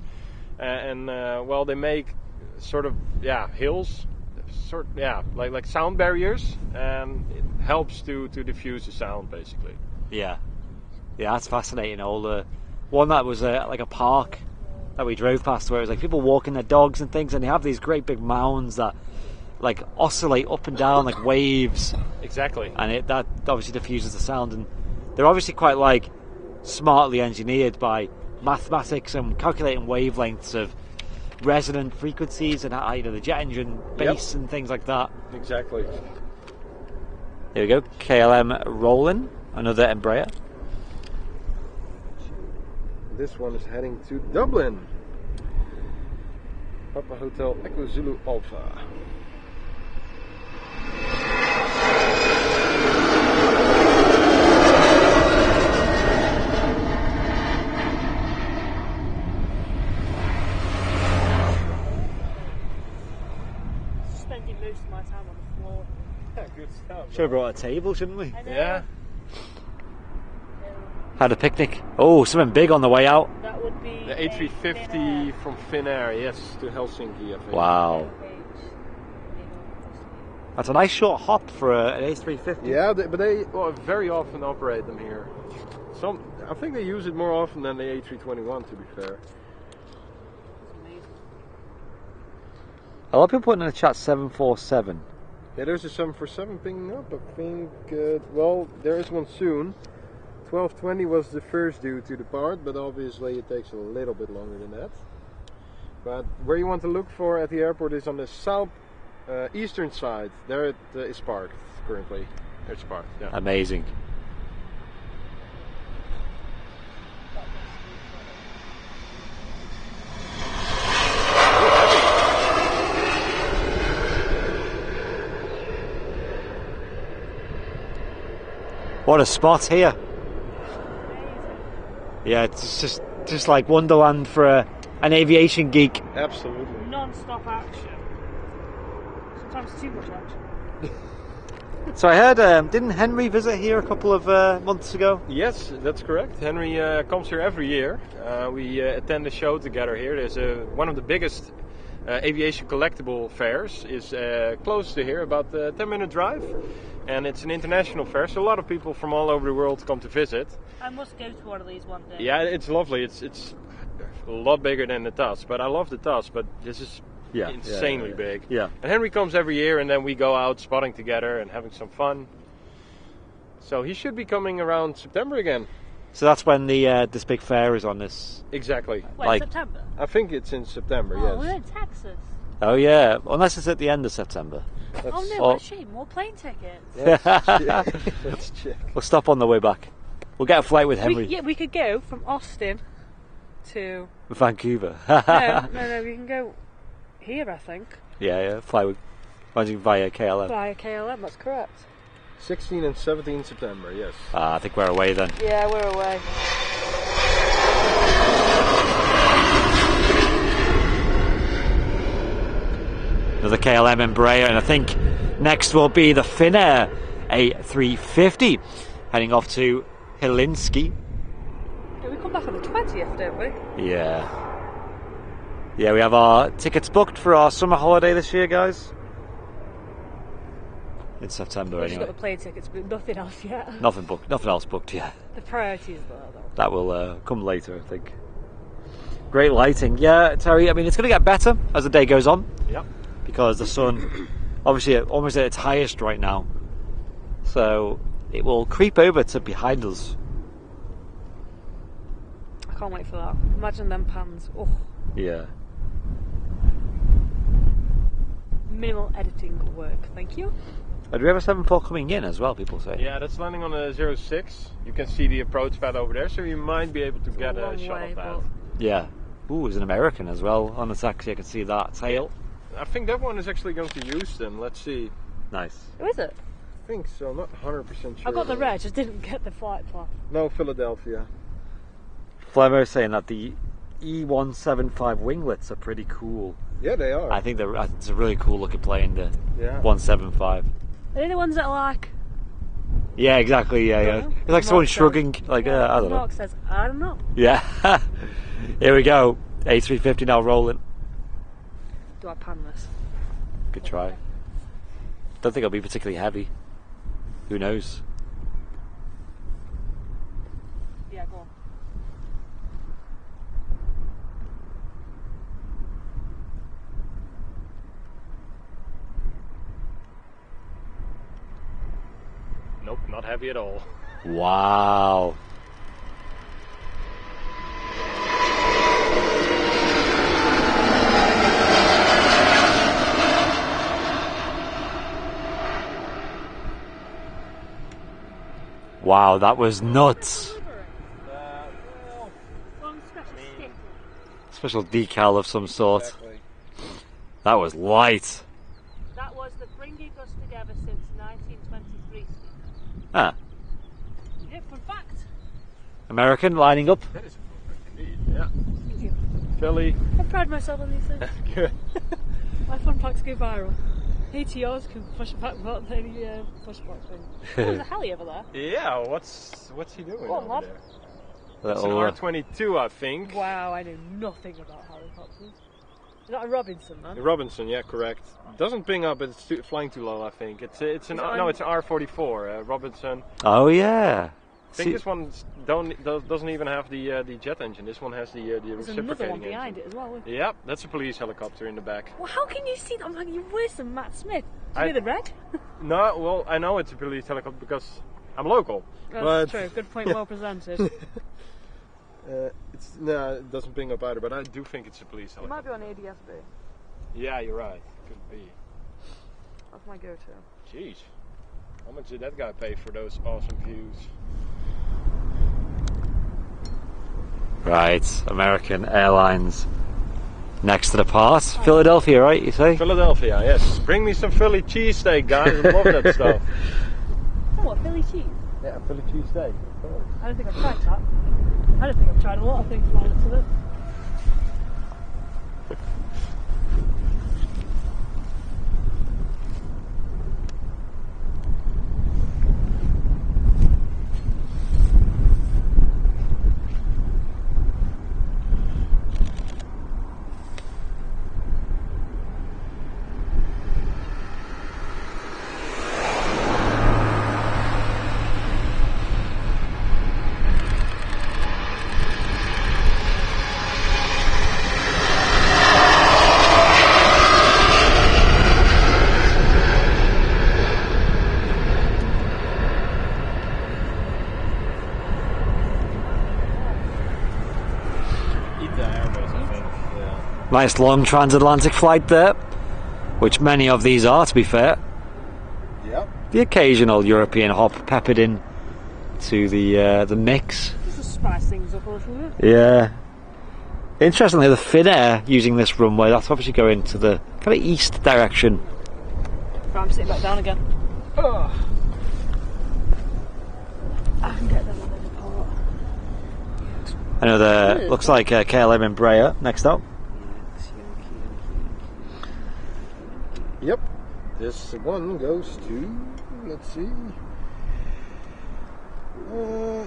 S3: Well, they make sort of hills, like sound barriers, and it helps to diffuse the sound basically.
S1: Yeah, that's fascinating. All the one that was like a park that we drove past, where it was like people walking their dogs and things, and they have these great big mounds that like oscillate up and down like waves.
S3: Exactly.
S1: And that obviously diffuses the sound, and they're obviously quite like smartly engineered by mathematics and calculating wavelengths of resonant frequencies and the jet engine bass and things like that.
S3: Exactly.
S1: Here we go, KLM rolling, another Embraer.
S3: This one is heading to Dublin. Papa Hotel Echo Zulu Alpha.
S2: Spending most of my time on the floor.
S3: Yeah, good stuff.
S1: Should have brought a table, shouldn't we?
S2: I know.
S3: Yeah.
S1: Had a picnic. Oh, something big on the way out.
S2: That would be
S3: The A350 from Finnair, yes, to Helsinki, I think.
S1: Wow. That's a nice short hop for an A350.
S3: Yeah, but they very often operate them here. I think they use it more often than the A321, to be fair.
S1: A lot of people putting in the chat 747.
S3: Yeah, there's a 747 pinging up. I think, well, there is one soon. 1220 was the first due to depart, but obviously it takes a little bit longer than that. But where you want to look for at the airport is on the south eastern side. There it is parked currently. It's parked, yeah.
S1: Amazing. What a spot here. Yeah, it's just like Wonderland for an aviation geek.
S3: Absolutely.
S2: Non-stop action. Sometimes too much action.
S1: So I heard, didn't Henry visit here a couple of months ago?
S3: Yes, that's correct. Henry comes here every year. We attend a show together here. There's one of the biggest aviation collectible fairs is close to here, about a 10-minute drive. And it's an international fair, so a lot of people from all over the world come to visit.
S2: I must go to one of these one day.
S3: Yeah, it's lovely. It's a lot bigger than the TAS, but I love the TAS, but this is insanely big.
S1: Yeah.
S3: And Henry comes every year, and then we go out spotting together and having some fun. So he should be coming around September again.
S1: So that's when the this big fair is on this.
S3: Exactly.
S2: Wait,
S1: like-
S2: September?
S3: I think it's in September,
S2: Oh,
S3: yes.
S2: we're in Texas.
S1: Oh yeah, unless it's at the end of September.
S3: That's,
S2: Oh no,
S1: Oh.
S2: what a shame. More plane tickets.
S3: Let's check.
S1: We'll stop on the way back. We'll get a flight with Henry.
S2: We could go from Austin to...
S1: Vancouver.
S2: No, we can go here, I think.
S1: Yeah, fly with via KLM.
S2: Via KLM, that's correct.
S3: 16 and 17 September, yes.
S1: I think we're away then.
S2: Yeah, we're away.
S1: Another KLM Embraer, and I think next will be the Finnair A350, heading off to Helsinki.
S2: Yeah, we come back on the 20th, don't we?
S1: Yeah, we have our tickets booked for our summer holiday this year, guys. In September,
S2: We've just
S1: anyway.
S2: got the plane tickets, but nothing else yet.
S1: Nothing else booked yet.
S2: The priority is there, though.
S1: That will come later, I think. Great lighting. Yeah, Terry, I mean, it's going to get better as the day goes on.
S3: Yep.
S1: Because the sun, obviously, almost at its highest right now. So it will creep over to behind us.
S2: I can't wait for that. Imagine them pans. Oh,
S1: Yeah.
S2: minimal editing work. Thank you.
S1: Do we have a 7-4 coming in as well, people say?
S3: Yeah, that's landing on a 06. You can see the approach pad over there, so you might be able to get a
S2: long
S3: shot
S2: way,
S3: of that.
S2: but-
S1: Yeah. Ooh, there's an American as well on the taxi. I can see that tail.
S3: I think that one is actually going to Houston. Let's see.
S1: Nice.
S2: Who is it?
S3: I think so. I'm not 100% sure.
S2: I got the reg, just didn't get the flight plan.
S3: No, Philadelphia.
S1: Flemo is saying that the E175 winglets are pretty cool.
S3: Yeah, they are.
S1: I think it's a really cool looking plane, the
S3: Yeah.
S1: 175.
S2: Are they the ones that are like...
S1: Yeah, exactly. Yeah.
S2: No.
S1: It's like someone
S2: Mark
S1: shrugging,
S2: says-
S1: like
S2: yeah,
S1: I don't know.
S2: Mark says, I don't know.
S1: Yeah. Here we go. A350 now rolling.
S2: Do I pan this?
S1: Good try. Don't think it'll be particularly heavy. Who knows?
S2: Yeah, go on.
S3: not heavy at all.
S1: Wow. Wow, that was nuts. Special decal of some sort.
S3: Exactly.
S1: That was light.
S2: That was the bringing us together since 1923.
S1: Ah,
S2: Yeah, fun fact.
S1: American lining up.
S3: That is a fun fact indeed. Yeah.
S2: Thank you.
S3: Philly.
S2: I pride myself on these things.
S3: Good.
S2: My fun facts go viral. ATRs can push back without any pushback thing. Oh, there's a heli over there.
S3: Yeah, what's he doing
S2: What,
S3: over
S2: love?
S3: there? It's an
S1: Little,
S3: R22, I think.
S2: Wow, I know nothing about helicopters. Is that a Robinson, man?
S3: The Robinson, yeah, correct. Doesn't ping up, but it's flying too low, I think. It's an no, it's an R44, Robinson.
S1: oh yeah.
S3: I think this one doesn't even have the jet engine. This one has the
S2: There's
S3: reciprocating
S2: another one
S3: engine.
S2: behind it as well.
S3: Yep, that's a police helicopter in the back.
S2: Well, how can you see that? I'm like, you're worse than Matt Smith. Do
S3: I-
S2: you know the red?
S3: No, well, I know it's a police helicopter because I'm local.
S2: That's true. Good point, well presented.
S3: No, it doesn't ping up either, but I do think it's a police
S2: It might
S3: helicopter.
S2: be on ADSB.
S3: Yeah, you're right. Could be.
S2: That's my go-to.
S3: Jeez, how much did that guy pay for those awesome views?
S1: Right, American Airlines. Next to the part. Philadelphia, right, you say?
S3: Philadelphia, yes. Bring me some Philly cheesesteak, guys. I love that stuff.
S2: Oh, what, Philly cheese?
S3: Yeah, Philly cheesesteak, of course.
S2: I don't think I've tried that. I don't think I've tried a lot of things by the looks of it.
S1: Nice long transatlantic flight there, which many of these are, to be fair.
S3: Yep.
S1: The occasional European hop peppered in to the mix.
S2: Just to spice things up a little bit.
S1: Yeah. Interestingly, the Finnair using this runway, that's obviously going to the kind of east direction.
S2: I'm sitting back down again. Oh. I can get them on the part.
S1: I know the looks like KLM and Embraer next up.
S3: Yep. This one goes to, let's see,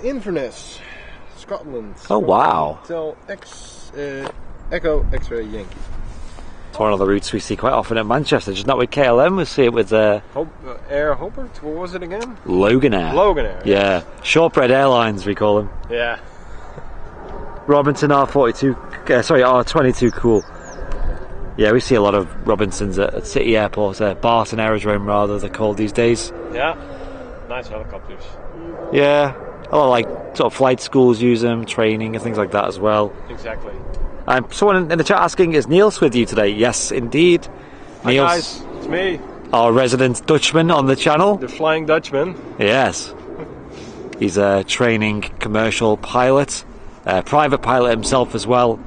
S3: Inverness, Scotland.
S1: Oh wow!
S3: Tel Echo X-ray Yankee.
S1: It's one of the routes we see quite often at Manchester, just not with KLM. We see it with
S3: Air Hobart. What was it again?
S1: Loganair.
S3: Loganair.
S1: Yeah, shortbread airlines we call them.
S3: Yeah.
S1: Robinson R42, sorry R22, cool. Yeah, we see a lot of Robinsons at City Airport, Barton Aerodrome rather they're called these days.
S3: Yeah. Nice helicopters.
S1: Yeah, a lot of like sort of flight schools use them, training and things like that as well.
S3: Exactly.
S1: Someone in the chat asking, is Niels with you today? Yes, indeed.
S3: Hi
S1: Niels,
S3: guys, it's me,
S1: our resident Dutchman on the channel.
S3: the Flying Dutchman.
S1: Yes. He's a training commercial pilot, private pilot himself as well,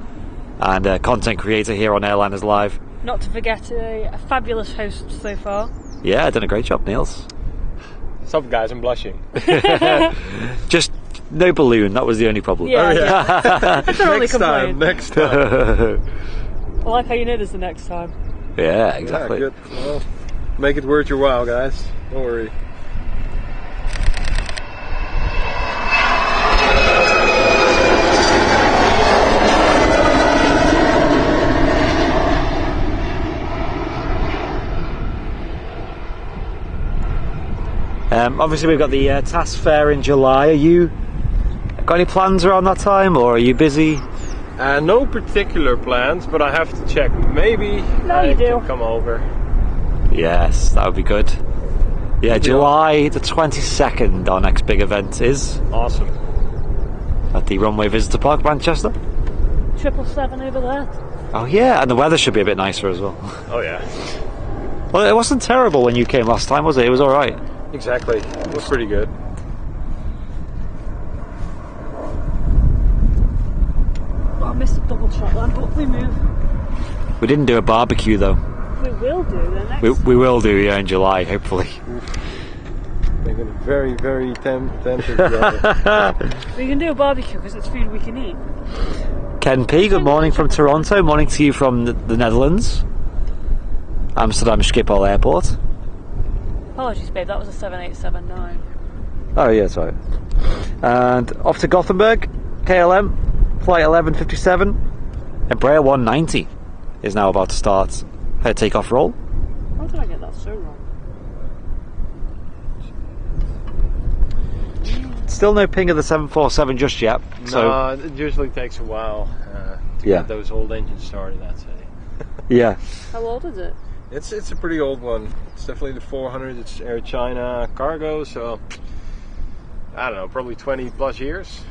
S1: and a content creator here on Airliners Live.
S2: Not to forget a fabulous host so far.
S1: Yeah, done a great job, Niels.
S3: What's up guys, I'm blushing.
S1: Just no balloon, that was the only problem.
S2: Yeah,
S3: Next time.
S2: I like how you know there's the next time.
S1: Yeah, exactly.
S3: Yeah, good. Well, make it worth your while, guys. Don't worry.
S1: Obviously we've got the task fair in July. Are you got any plans around that time, or are you busy?
S3: No particular plans, but I have to check. Maybe
S2: No,
S3: I
S2: you do.
S3: can come over.
S1: Yes, that would be good. Yeah, July the 22nd, our next big event is
S3: Awesome.
S1: at the Runway Visitor Park, Manchester.
S2: 777 over there.
S1: Oh yeah, and the weather should be a bit nicer as well.
S3: Oh yeah.
S1: Well, it wasn't terrible when you came last time, was it? It was alright.
S3: Exactly. It was pretty good.
S2: Oh, I missed a double shot then, but we move.
S1: We didn't do a barbecue though.
S2: We will do the next.
S1: We will do, yeah, in July, hopefully.
S3: They're very, very tempted.
S2: We can do a barbecue because it's food we can eat.
S1: Ken P, good morning from Toronto. Morning to you from the Netherlands. Amsterdam Schiphol Airport.
S2: Apologies, babe, that was a 7879.
S1: Oh yeah, that's right. And off to Gothenburg, KLM, flight 1157. Embraer 190 is now about to start her takeoff roll.
S2: How did I get that so wrong?
S1: Still no ping of the 747 just yet. So
S3: No, it usually takes a while to
S1: Yeah.
S3: get those old engines started, I'd say.
S1: yeah.
S2: How old is it?
S3: It's a pretty old one. It's definitely the 400. It's Air China cargo, so I don't know, probably 20 plus years.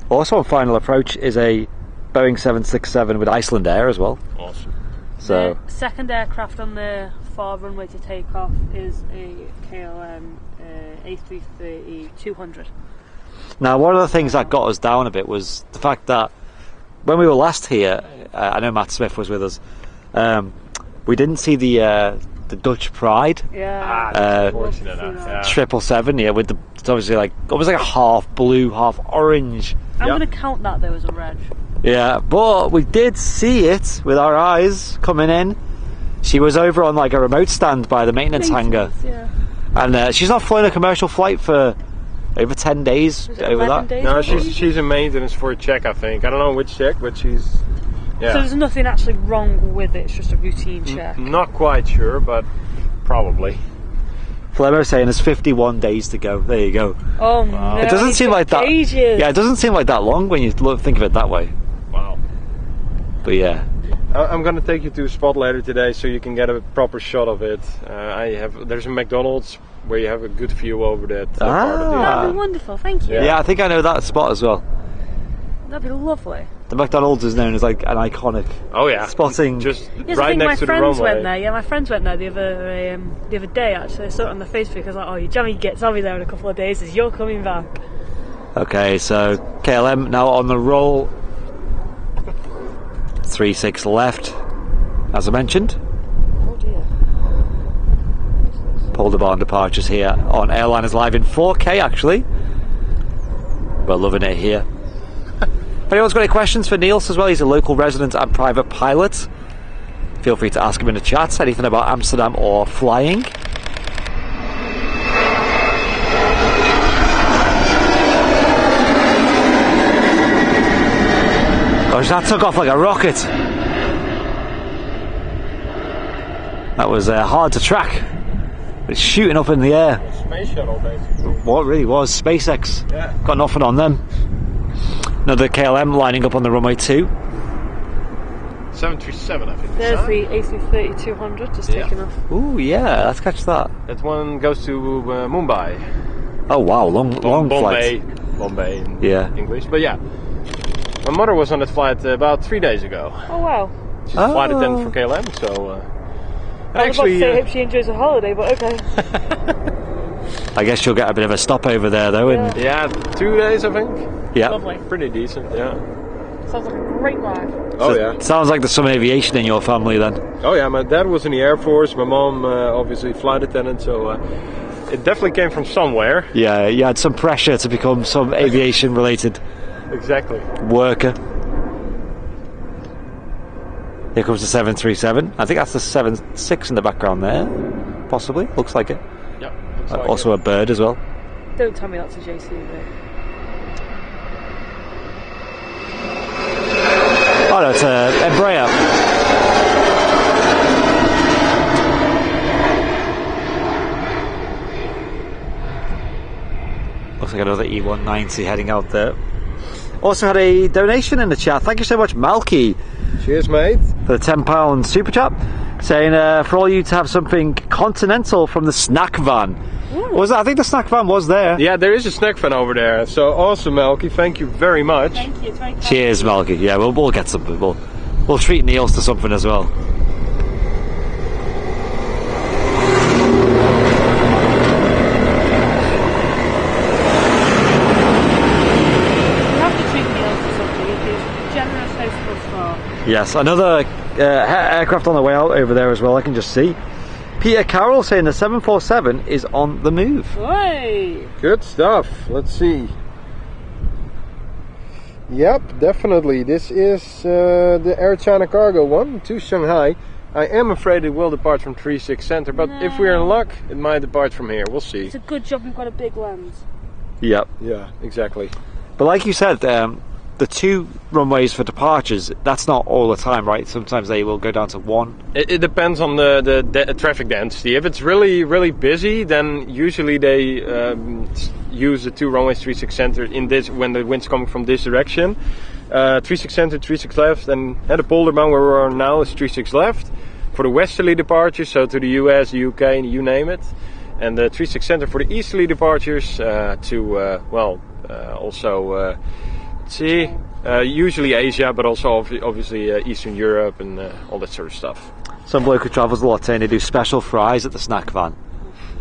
S1: Also on final approach is a Boeing 767 with Iceland Air as well.
S3: Awesome.
S1: So
S2: The second aircraft on the far runway to take off is a KLM A380 200.
S1: now one of the things that got us down a bit was the fact that when we were last here, I know Matt Smith was with us. We didn't see the Dutch Pride
S2: Yeah.
S3: That's
S2: Love to
S3: unfortunate.
S2: see that.
S3: Yeah.
S1: 777, yeah, with it's obviously like almost like a half blue, half orange.
S2: I'm
S3: Yep.
S2: going to count that though as a reg.
S1: Yeah, but we did see it with our eyes coming in. She was over on like a remote stand by the maintenance hangar,
S2: Yeah.
S1: and she's not flown a commercial flight for over 10 days.
S2: Was it
S1: Over
S2: 11
S1: that.
S2: days?
S3: No,
S2: maybe?
S3: she's in maintenance for a check, I think. I don't know which check, but she's
S2: So there's nothing actually wrong with it, it's just a routine check.
S3: not quite sure, but probably.
S1: Flemmer saying there's 51 days to go. There you go.
S2: Oh no.
S1: It doesn't
S2: he's
S1: seem
S2: got
S1: like that.
S2: ages.
S1: Yeah, it doesn't seem like that long when you think of it that way.
S3: Wow.
S1: But yeah,
S3: I'm gonna take you to a spot later today so you can get a proper shot of it. There's a McDonald's where you have a good view over that part of the
S2: That'd be wonderful, thank you.
S1: yeah, I think I know that spot as well.
S2: That'd be lovely.
S1: The McDonald's is known as like an iconic
S3: Oh yeah,
S1: spotting.
S3: just
S2: Yes,
S3: right
S2: I think
S3: next
S2: my
S3: to the
S2: friends
S3: runway.
S2: went there. Yeah, my friends went there the other day. Actually, I saw it on the Facebook. I was like, "Oh, you jammy gets. I'll be there in a couple of days. As you're coming back."
S1: Okay, so KLM now on the roll. 36 left, as I mentioned.
S2: Oh dear.
S1: Paul de Barn departures here on Airliners Live in 4K. Actually, we're loving it here. If anyone's got any questions for Niels as well, he's a local resident and private pilot. Feel free to ask him in the chat. Anything about Amsterdam or flying. Gosh, that took off like a rocket. That was hard to track. It's shooting up in the air.
S3: Space shuttle, basically.
S1: What it really was, SpaceX.
S3: Yeah.
S1: Got nothing on them. Another KLM lining up on the runway 2.
S3: 737, I think.
S2: There's the A330 200 just
S3: Yeah.
S2: taking off.
S1: Ooh, yeah, let's catch that.
S3: That one goes to Mumbai.
S1: Oh wow, long
S3: Bombay.
S1: flight.
S3: Bombay in
S1: Yeah.
S3: English. But yeah, my mother was on that flight about 3 days ago.
S2: Oh wow.
S3: She's a flight
S1: Oh.
S3: attendant for KLM, so
S2: I was about to say, I
S3: actually,
S2: hope she enjoys her holiday, but okay.
S1: I guess you'll get a bit of a stopover there though. And
S3: yeah, 2 days I think.
S1: yeah,
S2: Lovely.
S3: Pretty decent, yeah.
S2: Sounds like a great ride.
S3: Oh yeah.
S1: sounds like there's some aviation in your family then.
S3: Oh yeah, my dad was in the Air Force, my mom obviously flight attendant, so it definitely came from somewhere.
S1: Yeah, you had some pressure to become some aviation related
S3: Exactly.
S1: worker. Here comes the 737. I think that's the 76 in the background there. Possibly. Looks like it.
S3: Yeah. looks like
S1: Also
S3: it.
S1: a bird as well.
S2: Don't tell me that's a JCB.
S1: Oh no, it's a Embraer. Looks like another E190 heading out there. Also had a donation in the chat. Thank you so much, Malky,
S3: Cheers, mate.
S1: for the £10 super chat. saying for all you to have something continental from the snack van. Was that? I think the snack van was there.
S3: Yeah, there is a snack van over there. So awesome, Melky. Thank you very much.
S2: Thank you.
S1: Cheers, Melky. Yeah, we'll get something. We'll treat Niels to something as well. Yes, another aircraft on the way out over there as well, I can just see. Peter Carroll saying the 747 is on the move.
S2: Oi.
S3: Good stuff. Let's see. Yep, definitely. This is the Air China Cargo one to Shanghai. I am afraid it will depart from 36 Center, but if we're in luck, it might depart from here. We'll see.
S2: It's a good job we've got a big lens.
S1: Yep.
S3: Yeah, exactly.
S1: But like you said, the 2 runways for departures, that's not all the time, right? Sometimes they will go down to 1.
S3: It depends on the traffic density. If it's really, really busy, then usually they use the 2 runways 36 Center in this when the wind's coming from this direction. 36 Center, 36 left, and at the Polderbaan where we are now is 36 left. For the westerly departures, so to the US, the UK, and you name it. And the 36 Center for the easterly departures also... see, usually Asia, but also obviously Eastern Europe and all that sort of stuff.
S1: Some bloke who travels a lot saying they do special fries at the snack van.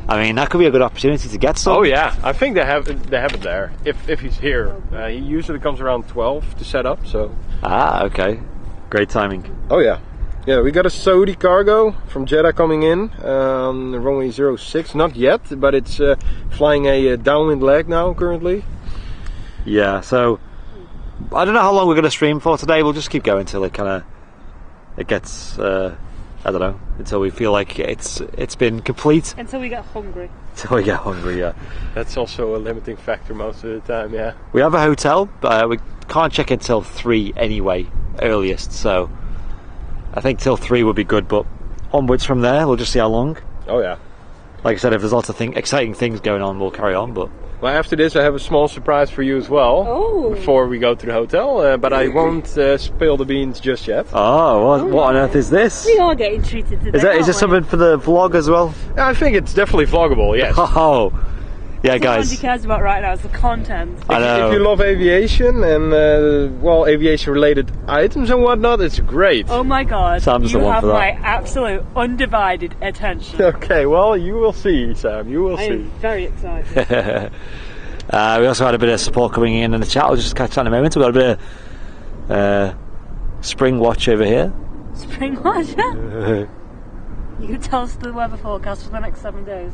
S1: I mean, that could be a good opportunity to get some.
S3: Oh yeah, I think they have it there. If he's here, he usually comes around 12 to set up. So. Ah,
S1: okay, great timing.
S3: Oh yeah, yeah. We got a Saudi cargo from Jeddah coming in, runway 06. Not yet, but it's flying a downwind leg now currently.
S1: Yeah, so. I don't know how long we're going to stream for today. We'll just keep going till it gets I don't know, until we feel like it's been complete.
S2: Until we get hungry.
S1: Until we get hungry, yeah.
S3: That's also a limiting factor most of the time, yeah.
S1: We have a hotel, but we can't check in till 3 anyway, earliest. So I think till 3 would be good, but onwards from there, we'll just see how long.
S3: Oh yeah.
S1: Like I said, if there's lots of exciting things going on, we'll carry on, but.
S3: Well, after this, I have a small surprise for you as well. Before we go to the hotel, but I won't spill the beans just yet.
S1: Oh, what on earth is this?
S2: We are getting treated today.
S1: Is this something for the vlog as well?
S3: I think it's definitely vloggable, yes.
S1: Oh, yeah, guys.
S2: What he cares about right now is the content.
S1: I know.
S3: If you love aviation and aviation-related items and whatnot, it's great.
S2: Oh my God!
S1: Sam's the one for that.
S2: You have my absolute undivided attention.
S3: Okay, well, you will see, Sam. You will see.
S2: I'm very excited.
S1: We also had a bit of support coming in the chat. I'll just catch that in a moment. We've got a bit of spring watch over here.
S2: Spring watch? You can tell us the weather forecast for the next 7 days.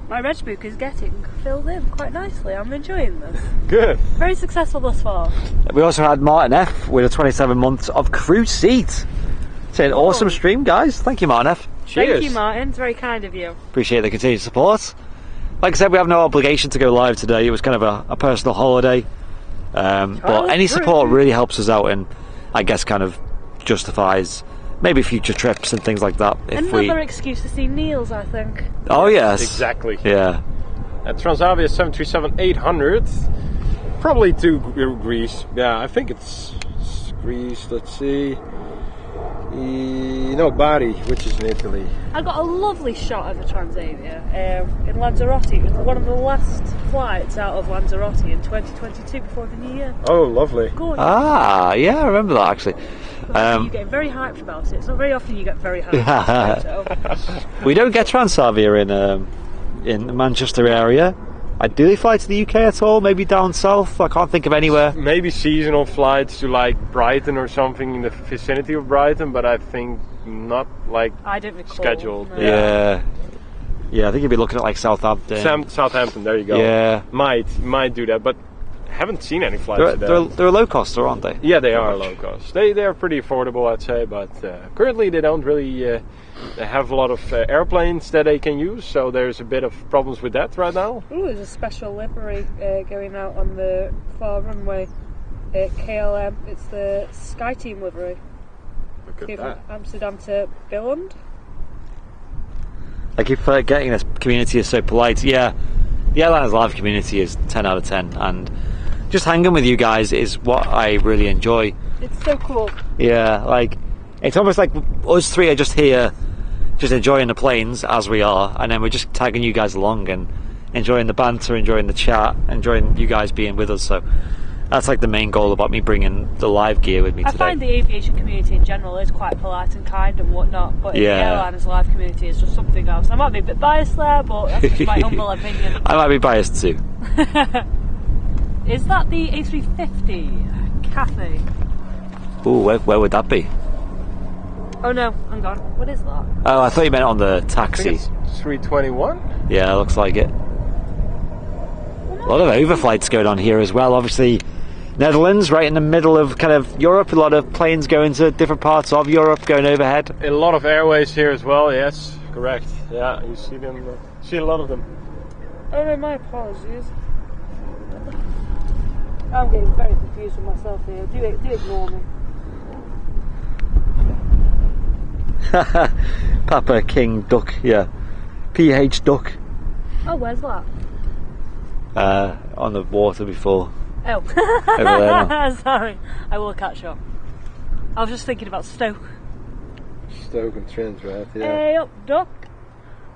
S2: My reg book is getting filled in quite nicely. I'm enjoying this.
S3: Good.
S2: Very successful thus far.
S1: We also had Martin F with a 27 months of crew seat. Saying awesome stream, guys. Thank you, Martin F.
S3: Cheers.
S2: Thank you, Martin. It's very kind of you.
S1: Appreciate the continued support. Like I said, we have no obligation to go live today. It was kind of a personal holiday. But any support really helps us out and I guess kind of justifies maybe future trips and things like that.
S2: Another excuse to see Niels, I think.
S1: Oh, yes.
S3: Exactly.
S1: Yeah.
S3: Transavia 737-800. Probably to Greece. Yeah, I think it's Greece. Let's see. Bari, which is in Italy.
S2: I got a lovely shot of the Transavia in Lanzarote. It was one of the last flights out of Lanzarote in 2022 before the new year.
S3: Oh, lovely.
S2: Gorgeous.
S1: Ah, yeah, I remember that actually.
S2: You get very hyped about it. It's not very often you get very hyped about it.
S1: We don't get Transavia in the Manchester area. Do they fly to the UK at all? Maybe down south? I can't think of anywhere.
S3: Maybe seasonal flights to like Brighton or something in the vicinity of Brighton, but I think not like
S2: I don't recall.
S3: Scheduled.
S2: No.
S1: Yeah, I think you'd be looking at like Southampton.
S3: Southampton, there you go.
S1: Yeah,
S3: might do that, but haven't seen any flights.
S1: They're a low coster, aren't they?
S3: Yeah, they are low cost. They are pretty affordable, I'd say, but currently they don't really have a lot of airplanes that they can use, so there's a bit of problems with that right now.
S2: Ooh, there's a special livery going out on the far runway at KLM. It's the Sky Team livery.
S3: Look at that.
S2: From Amsterdam to Billund.
S1: I keep forgetting this community is so polite. Yeah, the Airliners Live community is 10 out of 10, and just hanging with you guys is what I really enjoy.
S2: It's so cool.
S1: Yeah, like it's almost like us three are just here, just enjoying the planes as we are, and then we're just tagging you guys along and enjoying the banter, enjoying the chat, enjoying you guys being with us. So that's like the main goal about me bringing the live gear with me today.
S2: I find the aviation community in general is quite polite and kind and whatnot, but the airliners live community is just something else. I might be a bit biased there, but that's just my humble opinion.
S1: I might be biased too.
S2: Is that the A350 cafe?
S1: Ooh, where would that be?
S2: Oh no, hang on. What is that?
S1: Oh, I thought you meant on the
S3: I
S1: taxi.
S3: think it's 321.
S1: Yeah, looks like it. A lot of overflights going on here as well. Obviously, Netherlands, right in the middle of kind of Europe. A lot of planes going to different parts of Europe, going overhead.
S3: A lot of airways here as well. Yes, correct. Yeah, you see them. See a lot of them.
S2: Oh no, my apologies. I'm getting very confused with myself here. Do ignore me.
S1: Papa King Duck, yeah. PH Duck.
S2: Oh, where's that?
S1: On the water before.
S2: Oh.
S1: Over there now.
S2: Sorry, I will catch up. I was just thinking about Stoke.
S3: Stoke and Trent, right? Yeah.
S2: Hey up, duck.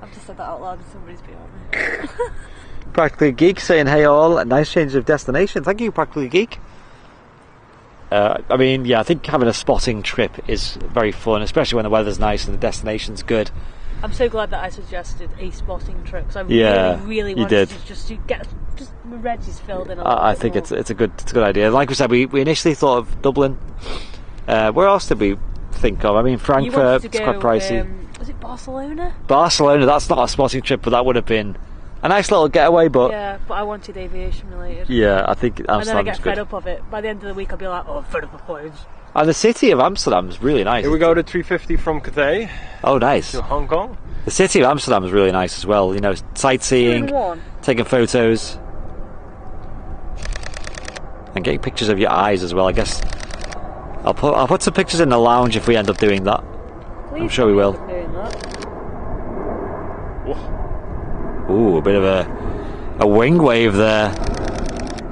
S2: I've just said that out loud and somebody's behind me.
S1: Practically Geek saying, hey all, nice change of destination. Thank you, Practically Geek. I mean, yeah, I think having a spotting trip is very fun, especially when the weather's nice and the destination's good.
S2: I'm so glad that I suggested a spotting trip because I really
S1: you
S2: wanted
S1: did.
S2: to get Reggie's filled in.
S1: I think it's a good idea. Like we said, we initially thought of Dublin. Where else did we think of? I mean, Frankfurt, it's quite pricey.
S2: Was it Barcelona?
S1: Barcelona, that's not a spotting trip, but that would have been a nice little getaway. But
S2: yeah, but I wanted aviation related.
S1: Yeah, I think Amsterdam's
S2: and then I get
S1: good.
S2: fed up of it. By the end of the week, I'll be like, oh, I'm fed up of planes.
S1: And the city of Amsterdam is really nice.
S3: Here we go to 350 from Cathay
S1: Oh, nice.
S3: to Hong Kong.
S1: The city of Amsterdam is really nice as well. You know, sightseeing, taking photos, and getting pictures of your eyes as well. I guess I'll put some pictures in the lounge if we end up doing that.
S2: Please
S1: I'm sure we will.
S2: doing that.
S1: Ooh, a bit of a wing wave there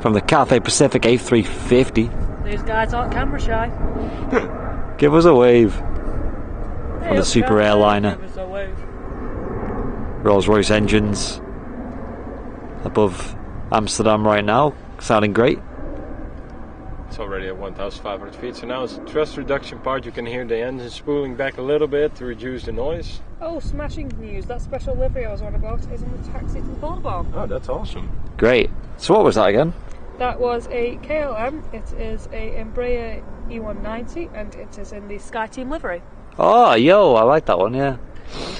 S1: from the Cathay Pacific A350.
S2: These guys aren't camera shy.
S1: Give us a wave.
S2: Hey,
S1: On the super
S2: Cathay,
S1: airliner.
S2: give us a wave.
S1: Rolls-Royce engines above Amsterdam right now, sounding great.
S3: It's already at 1,500 feet, so now it's the thrust reduction part. You can hear the engine spooling back a little bit to reduce the noise.
S2: Oh, smashing news. That special livery I was on about is on the taxi to the border bar.
S3: Oh, that's awesome.
S1: Great. So what was that again?
S2: That was a KLM. It is a Embraer E190 and it is in the SkyTeam livery.
S1: Oh, yo, I like that one, yeah.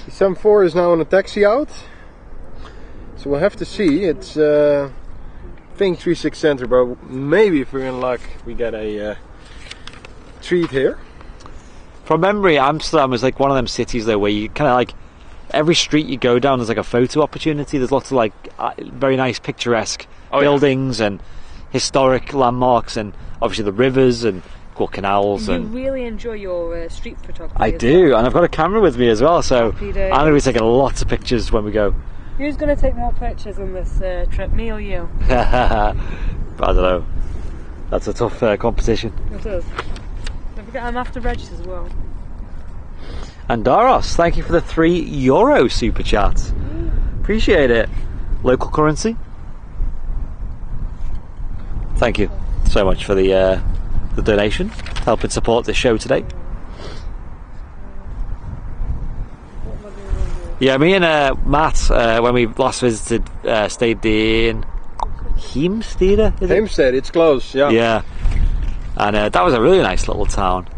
S3: The Sam 4 is now on a taxi out. So we'll have to see. It's I think 36 center, but maybe if we're in luck we get a treat here.
S1: From memory, Amsterdam is like one of them cities though where you kind of like every street you go down there's like a photo opportunity. There's lots of like very nice picturesque buildings and historic landmarks and obviously the rivers and canals.
S2: You
S1: and
S2: really enjoy your street photography.
S1: I do, and I've got a camera with me as well, so
S2: Happy
S1: I'm
S2: days.
S1: going to be taking lots of pictures when we go.
S2: Who's going to take more pictures on this trip, me or you?
S1: I don't know. That's a tough competition.
S2: It is. Don't forget I'm after Regis as well.
S1: And Daros, thank you for the €3 super chat. Appreciate it. Local currency. Thank you so much for the donation, helping support this show today. Yeah, me and Matt, when we last visited, stayed in Heemstede.
S3: Heemstede, it's close, yeah.
S1: Yeah, and that was a really nice little town.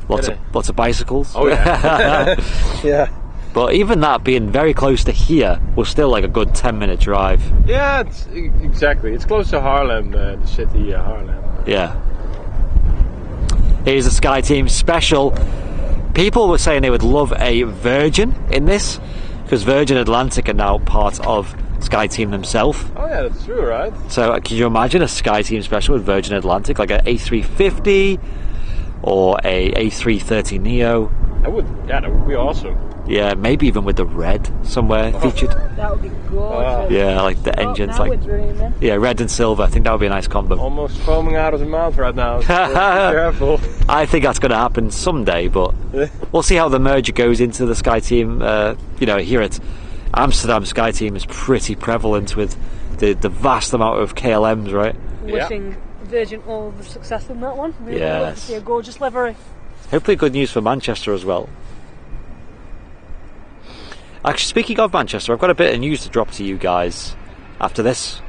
S1: Lots of bicycles.
S3: Oh yeah. Yeah.
S1: But even that being very close to here was still like a good 10-minute drive.
S3: Yeah, exactly. It's close to Haarlem, the city Haarlem.
S1: Yeah. Here's a SkyTeam special. People were saying they would love a Virgin in this because Virgin Atlantic are now part of SkyTeam themselves.
S3: Oh yeah, that's true, right?
S1: So can you imagine a SkyTeam special with Virgin Atlantic, like an A350 or a A330 Neo?
S3: That would be awesome.
S1: Yeah, maybe even with the red somewhere featured.
S2: That would be gorgeous.
S1: Yeah, like the engines,
S2: now
S1: like
S2: we're dreaming.
S1: yeah, red and silver. I think that would be a nice combo.
S3: Almost foaming out of the mouth right now. So be careful.
S1: I think that's going to happen someday, but we'll see how the merger goes into the Sky Team. You know, here at Amsterdam, Sky Team is pretty prevalent with the vast amount of KLMs, right?
S2: Wishing Virgin all the success in that one. Really love to see a gorgeous livery.
S1: Hopefully good news for Manchester as well. Actually, speaking of Manchester, I've got a bit of news to drop to you guys after this.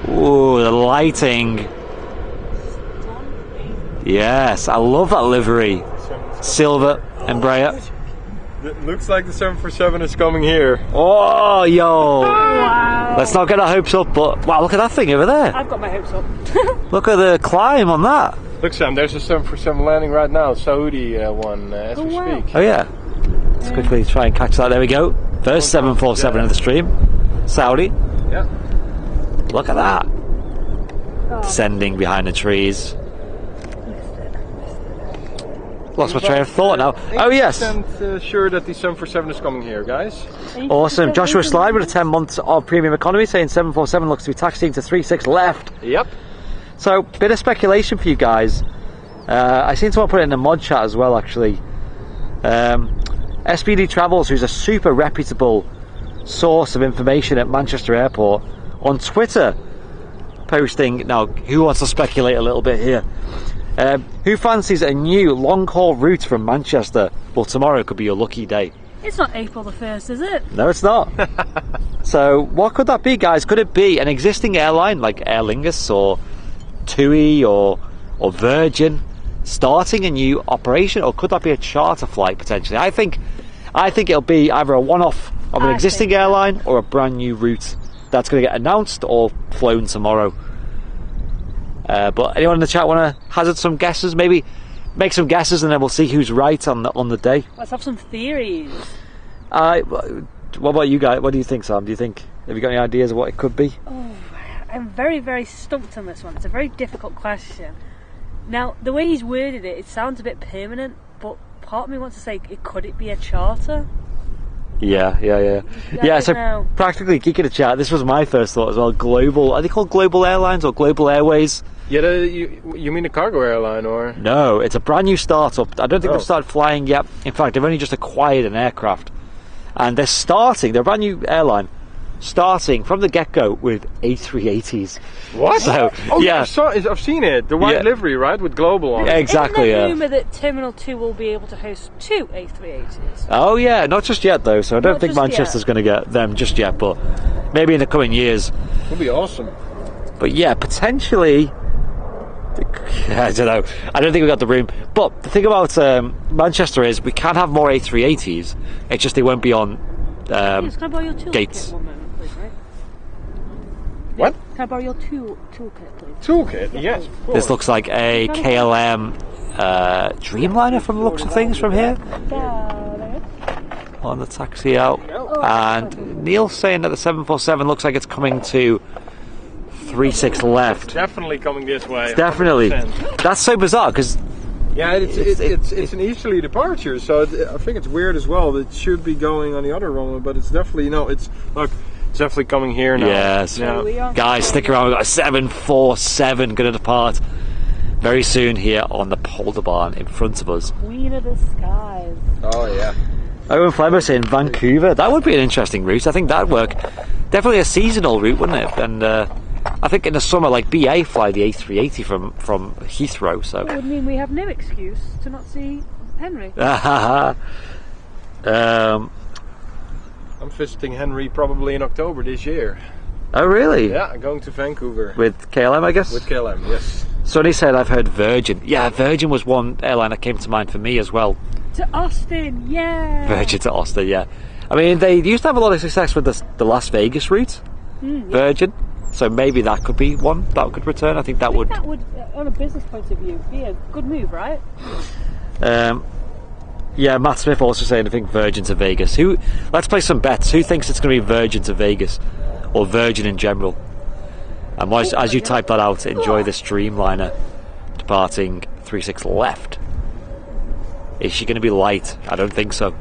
S1: Ooh, the lighting. Yes, I love that livery. Silver Embraer.
S3: It looks like the 747 is coming here.
S1: Oh, yo.
S2: Wow.
S1: Let's not get our hopes up, but wow, look at that thing over there.
S2: I've got my hopes up.
S1: Look at the climb on that.
S3: Look, Sam, there's a 747 landing right now. Saudi one as we speak.
S1: Oh, yeah. Let's quickly try and catch that. There we go. First 747 of the stream. Saudi.
S3: Yeah.
S1: Look at that. Descending behind the trees. Lost my train of thought now. Oh, yes.
S3: 80% sure that the 747 is coming here, guys.
S1: Awesome. Joshua Slide with a 10 months of premium economy saying 747 looks to be taxiing to 36 left.
S3: Yep.
S1: So, bit of speculation for you guys. I seen someone put it in the mod chat as well, actually. SPD Travels, who's a super reputable source of information at Manchester Airport, on Twitter, posting, now, who wants to speculate a little bit here? Who fancies a new long-haul route from Manchester? Well, tomorrow could be your lucky day.
S2: It's not April the 1st, is it?
S1: No, it's not. So, what could that be, guys? Could it be an existing airline like Aer Lingus or TUI or Virgin starting a new operation, or could that be a charter flight potentially? I think it'll be either a one-off of an existing airline or a brand new route that's going to get announced or flown tomorrow. But anyone in the chat want to hazard some guesses? Maybe make some guesses and then we'll see who's right on the day.
S2: Let's have some theories.
S1: What about you guys? What do you think, Sam? Have you got any ideas of what it could be?
S2: Oh, I'm very, very stumped on this one. It's a very difficult question. Now, the way he's worded it, it sounds a bit permanent, but part of me wants to say, could it be a charter?
S1: Yeah. So practically, geek in the chat, this was my first thought as well. Global, are they called Global Airlines or Global Airways?
S3: Yeah, you mean a cargo airline or?
S1: No, it's a brand new startup. I don't think they've started flying yet. In fact, they've only just acquired an aircraft. And they're a brand new airline, starting from the get-go with A380s.
S3: What?
S1: So, yeah.
S3: I've seen it. The white livery, right? With Global on it.
S1: Exactly,
S2: Isn't there rumour that Terminal 2 will be able to host 2 A380s?
S1: Oh, yeah. Not just yet, though. So I don't think Manchester's going to get them just yet, but maybe in the coming years.
S3: Would be awesome.
S1: But yeah, potentially... I don't know. I don't think we got the room. But the thing about Manchester is we can have more A380s. It's just they won't be on
S2: Yes, can I borrow your toolkit
S1: gates.
S2: one moment, please, right?
S3: What?
S2: Can I borrow your toolkit, please?
S3: Toolkit? Yes, of course.
S1: This looks like a KLM Dreamliner from the looks of things from here. On the taxi out. And Neil's saying that the 747 looks like it's coming to 36 left.
S3: Definitely coming this way.
S1: Definitely.
S3: 100%.
S1: That's so bizarre because
S3: yeah, it's an easterly departure, so I think it's weird as well. It should be going on the other runway, but it's definitely it's definitely coming here now.
S1: Yes.
S3: Yeah.
S1: Guys, stick around. We've got a 747 going to depart very soon here on the Polder Barn in front of us.
S2: Queen of the skies.
S3: Oh yeah.
S1: Owen Flemmer saying Vancouver. That would be an interesting route. I think that'd work. Definitely a seasonal route, wouldn't it? And I think in the summer, like BA fly the A380 from Heathrow. So
S2: it would mean we have no excuse to not see Henry.
S3: I'm visiting Henry probably in October this year.
S1: Oh really?
S3: Yeah, I'm going to Vancouver.
S1: With KLM, I guess?
S3: With KLM, yes.
S1: Sonny said I've heard Virgin. Yeah, Virgin was one airline that came to mind for me as well.
S2: To Austin, yeah.
S1: Virgin to Austin, yeah. I mean, they used to have a lot of success with the Las Vegas route. Virgin. So maybe that could be one that could return. I think that would,
S2: on a business point of view, be a good move, right?
S1: Yeah, Matt Smith also saying I think Virgin to Vegas. Let's play some bets. Who thinks it's going to be Virgin to Vegas, or Virgin in general? And as you type that out, enjoy this Dreamliner departing 36 left. Is she going to be light? I don't think so.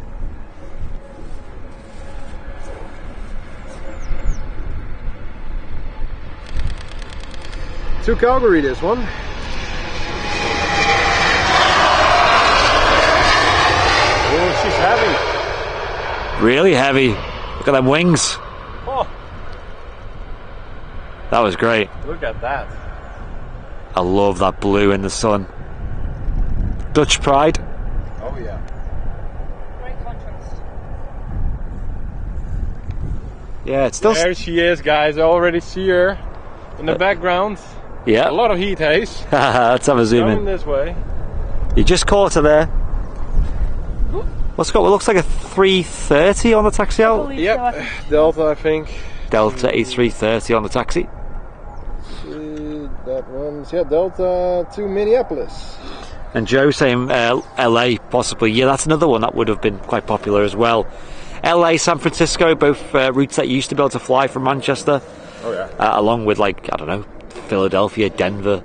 S3: To Calgary, this one. Oh, she's heavy.
S1: Really heavy. Look at them wings.
S3: Oh,
S1: that was great.
S3: look at that.
S1: I love that blue in the sun. Dutch pride.
S3: Oh yeah.
S2: Great contrast.
S1: Yeah, it's still.
S3: There she is, guys. I already see her in the background.
S1: Yeah.
S3: A lot of heat haze.
S1: Let's have a zoom
S3: Going
S1: in.
S3: this way.
S1: You just caught her there. What's got? What looks like a 330 on the taxi out.
S3: Yep, Delta, I think.
S1: Delta A330 on the taxi.
S3: That one's Delta to Minneapolis.
S1: And Joe saying LA possibly. Yeah, that's another one that would have been quite popular as well. LA, San Francisco, both routes that you used to be able to fly from Manchester.
S3: Oh yeah.
S1: Along with, like, I don't know, Philadelphia, Denver.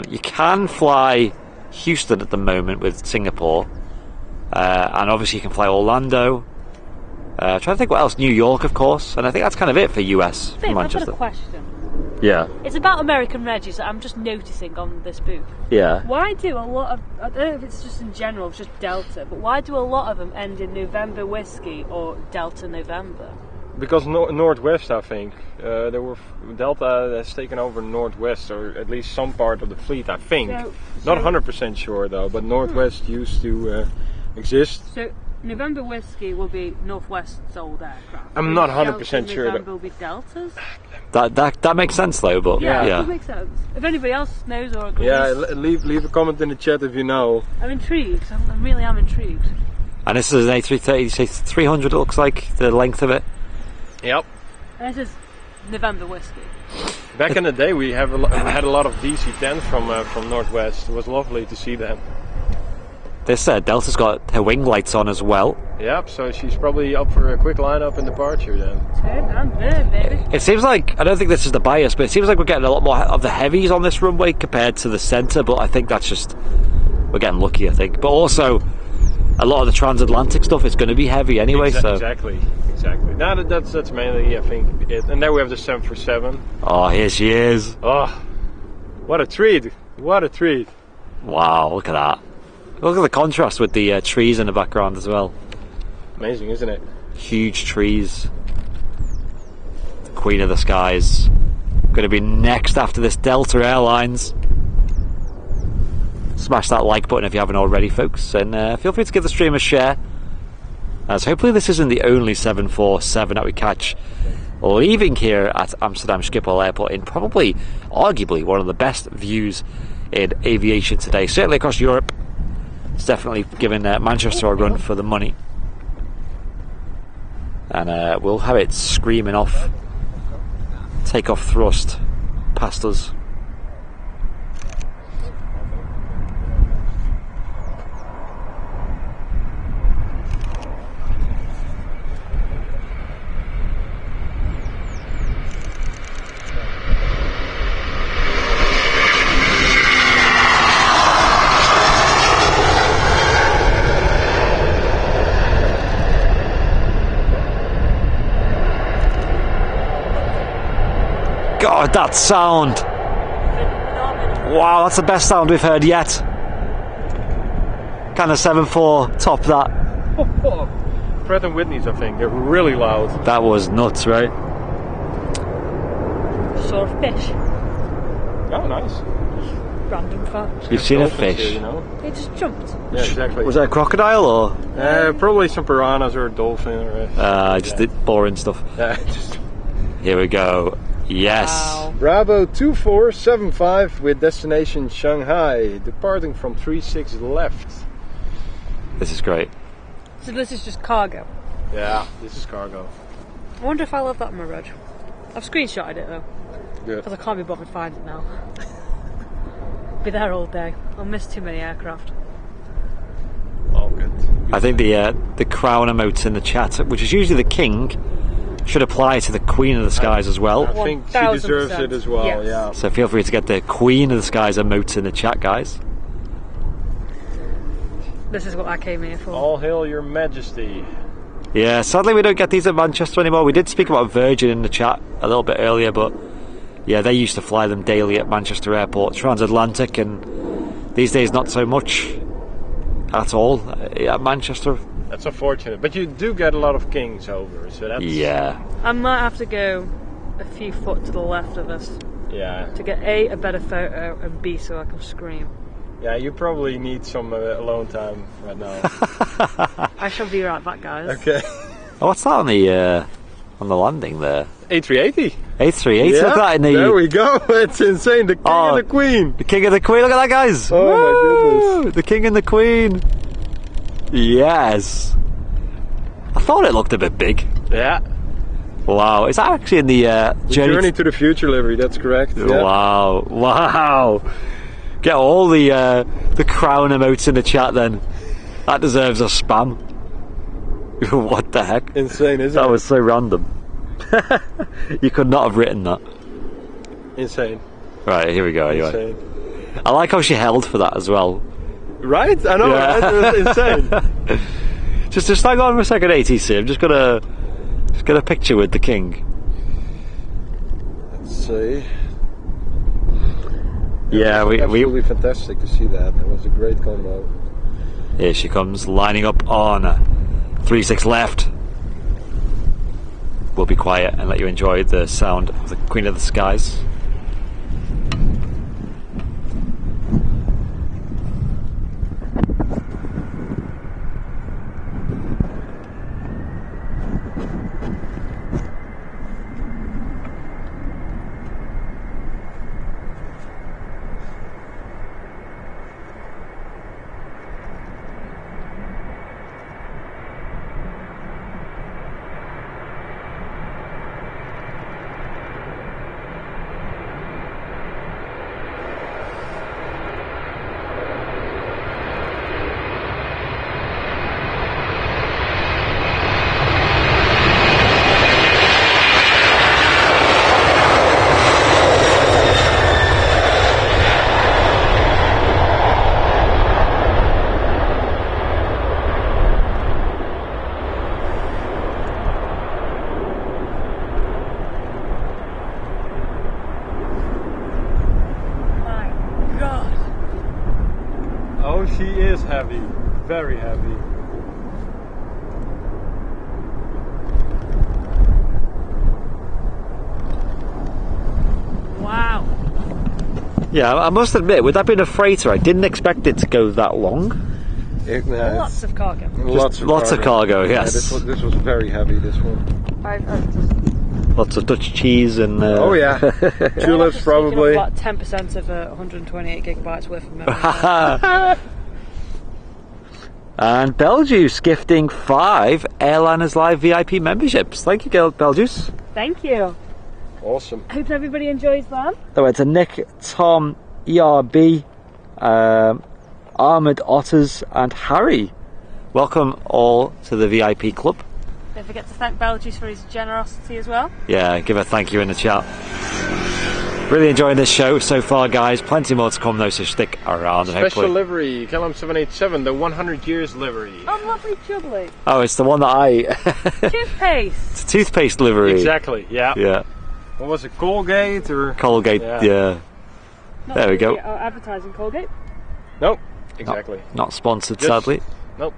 S1: You can fly Houston at the moment with Singapore. And obviously you can fly Orlando. Trying to think what else. New York, of course. And I think that's kind of it for US from
S2: I've got
S1: Manchester.
S2: a question.
S1: Yeah.
S2: It's about American Regis that I'm just noticing on this booth.
S1: Yeah.
S2: Why do a lot of, I don't know if it's just in general, it's just Delta, but why do a lot of them end in November Whiskey or Delta November?
S3: Because Northwest, I think. Delta has taken over Northwest, or at least some part of the fleet, I think. Not 100% sure though, but Northwest used to exist.
S2: So November Whiskey will be Northwest sold aircraft.
S3: I'm not 100% sure.
S2: November will be Deltas.
S1: That makes sense though, but
S2: Yeah,
S1: yeah.
S2: that makes sense. If anybody else knows or agrees,
S3: Yeah, leave a comment in the chat if you know.
S2: I'm intrigued. I really am intrigued.
S1: And this is an A330, you say 300 it looks like, the length of it.
S3: Yep.
S2: And this is November Whiskey.
S3: Back in the day, we had a lot of DC-10s from Northwest. It was lovely to see them.
S1: This Delta's got her wing lights on as well.
S3: Yep, so she's probably up for a quick lineup and departure then.
S2: Turn and burn, baby.
S1: It seems like, I don't think this is the bias, but it seems like we're getting a lot more of the heavies on this runway compared to the centre, but I think that's just, we're getting lucky, I think. But also, a lot of the transatlantic stuff is going to be heavy anyway, so...
S3: Exactly. Now that's mainly, I think, it. And then we have the 747.
S1: Oh, here she is.
S3: Oh, what a treat. What a treat.
S1: Wow, look at that. Look at the contrast with the trees in the background as well.
S3: Amazing, isn't it?
S1: Huge trees. The Queen of the Skies. Going to be next after this, Delta Airlines. Smash that like button if you haven't already, folks. And feel free to give the stream a share. As hopefully this isn't the only 747 that we catch leaving here at Amsterdam Schiphol Airport in probably, arguably, one of the best views in aviation today. Certainly across Europe. It's definitely giving Manchester a run for the money. And we'll have it screaming off. Take off thrust past us. God, that sound! Wow, that's the best sound we've heard yet. Kind of 7.4 top that.
S3: Pratt & Whitney's, I think. They're really loud.
S1: That was nuts, right?
S2: Saw a fish.
S3: Oh, nice.
S2: Random fact.
S1: You've seen a
S3: Dolphins
S1: fish?
S3: here, you know?
S2: It just jumped.
S3: Yeah, exactly.
S1: Was that a crocodile or?
S3: Probably some piranhas or a dolphin or
S1: just the boring stuff.
S3: just
S1: Here we go. Yes.
S2: Wow.
S3: Bravo 2475 with destination Shanghai, departing from 36 left.
S1: This is great.
S2: So this is just cargo.
S3: Yeah, this is cargo.
S2: I wonder if I'll have that in my reg. I've screenshotted it though,
S3: Good.
S2: because I can't be bothered finding it now. Be there all day. I'll miss too many aircraft.
S1: I think the crown emotes in the chat, which is usually the king, should apply to the Queen of the Skies as well.
S3: I think she deserves it as well,
S2: Yes.
S3: yeah.
S1: So feel free to get the Queen of the Skies emotes in the chat, guys.
S2: This is what I came here for.
S3: All hail your majesty.
S1: Yeah, sadly we don't get these at Manchester anymore. We did speak about Virgin in the chat a little bit earlier, but yeah, they used to fly them daily at Manchester Airport, Transatlantic, and these days not so much at all at Manchester.
S3: That's unfortunate, but you do get a lot of kings over, so that's...
S1: Yeah.
S2: I might have to go a few foot to the left of us
S3: Yeah.
S2: to get A better photo, and B, so I can scream.
S3: Yeah, you probably need some alone time right now.
S2: I shall be right back, guys.
S3: Okay.
S1: Oh, what's that on the landing there?
S3: A380.
S1: A380.
S3: Yeah,
S1: Look at that in the.
S3: there we go. It's insane. The king and the queen.
S1: The king and the queen. Look at that, guys.
S3: Oh my
S1: Woo!
S3: goodness.
S1: The king and the queen. Yes. I thought it looked a bit big.
S3: Yeah.
S1: Wow. Is that actually in the
S3: Journey to the Future livery. That's correct. Yeah.
S1: Wow. Wow. Get all the crown emotes in the chat then. That deserves a spam. What the heck?
S3: Insane, isn't
S1: That
S3: it?
S1: was so random. You could not have written that.
S3: Insane.
S1: Right, here we go. Anyway.
S3: Insane.
S1: I like how she held for that as well.
S3: Right? I know,
S1: Yeah.
S3: right? It was insane.
S1: Just hang on for a second, ATC. I'm just gonna get a picture with the king.
S3: Let's see.
S1: Yeah, we
S3: Absolutely fantastic to see that. That was a great combo.
S1: here she comes, lining up on 36 left. We'll be quiet and let you enjoy the sound of the Queen of the Skies.
S3: Oh, she is heavy. Very heavy.
S2: Wow.
S1: Yeah, I must admit, with that being a freighter, I didn't expect it to go that long.
S2: Lots of cargo.
S1: Lots of cargo, yes.
S3: This was very heavy, this one.
S2: I just,
S1: Lots of Dutch cheese and.
S3: Oh yeah. Tulips probably.
S2: About 10% of 128 gigabytes worth of memory.
S1: And Beljuice gifting 5 Airliners Live VIP memberships. Thank you, Beljuice.
S2: Thank you.
S3: Awesome.
S2: Hope everybody enjoys that.
S1: So it's a Nick, Tom, ERB, Armoured Otters, and Harry. Welcome all to the VIP club.
S2: Don't forget to thank Belgius for his generosity as well.
S1: Yeah, give a thank you in the chat. Really enjoying this show so far, guys. Plenty more to come though, so stick around. And
S3: Special
S1: hopefully...
S3: livery, KLM 787, the 100 years livery.
S2: Oh, lovely jubbly.
S1: Oh, it's the one that I...
S2: Toothpaste.
S1: It's a toothpaste livery.
S3: Exactly, yeah.
S1: Yeah.
S3: What was it, Colgate or?
S1: Colgate, yeah.
S2: Not
S1: There we go.
S2: really advertising Colgate.
S3: Nope, exactly.
S1: Not sponsored,
S3: Just-
S1: sadly.
S3: Nope.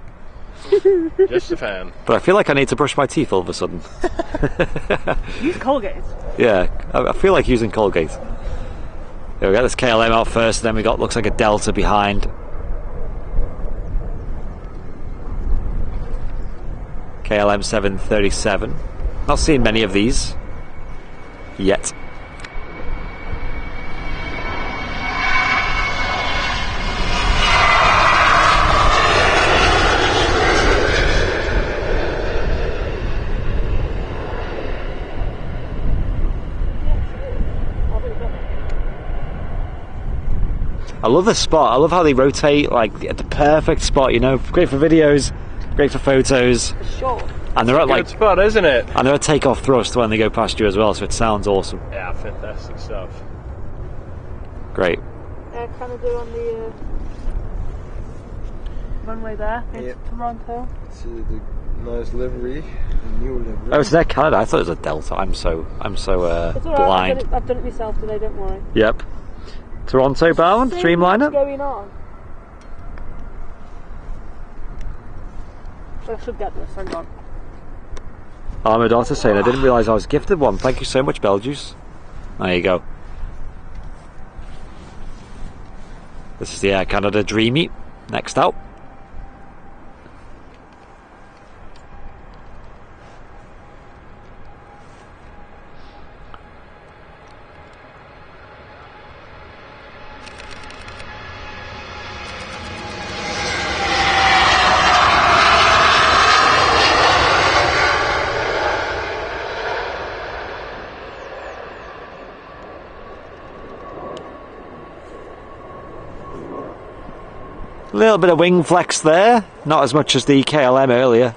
S3: Just a fan.
S1: But I feel like I need to brush my teeth all of a sudden.
S2: Use Colgate.
S1: Yeah, I feel like using Colgate. Yeah, we got this KLM out first, then we got, looks like a Delta behind. KLM 737. Not seeing many of these yet. I love this spot. I love how they rotate, like at the perfect spot, you know, great for videos. Great for photos.
S2: For sure.
S1: And they're at
S3: Good spot, isn't it?
S1: and they're at takeoff thrust when they go past you as well, so it sounds awesome.
S3: Yeah, fantastic stuff.
S1: Great.
S2: Air Canada on the runway there. It's Toronto.
S4: See the nice livery, the new livery.
S1: Oh, it's Air Canada. I thought it was a Delta. I'm so
S2: It's alright.
S1: blind.
S2: I've done it myself today. Don't worry.
S1: Yep. Toronto bound
S2: So
S1: Dreamliner.
S2: much going on. I should get this. Hang on.
S1: My daughter saying I didn't realise I was gifted one. Thank you so much, Beljuice. There you go. This is the Air Canada Dreamy. Next out. A little bit of wing flex there, not as much as the KLM earlier.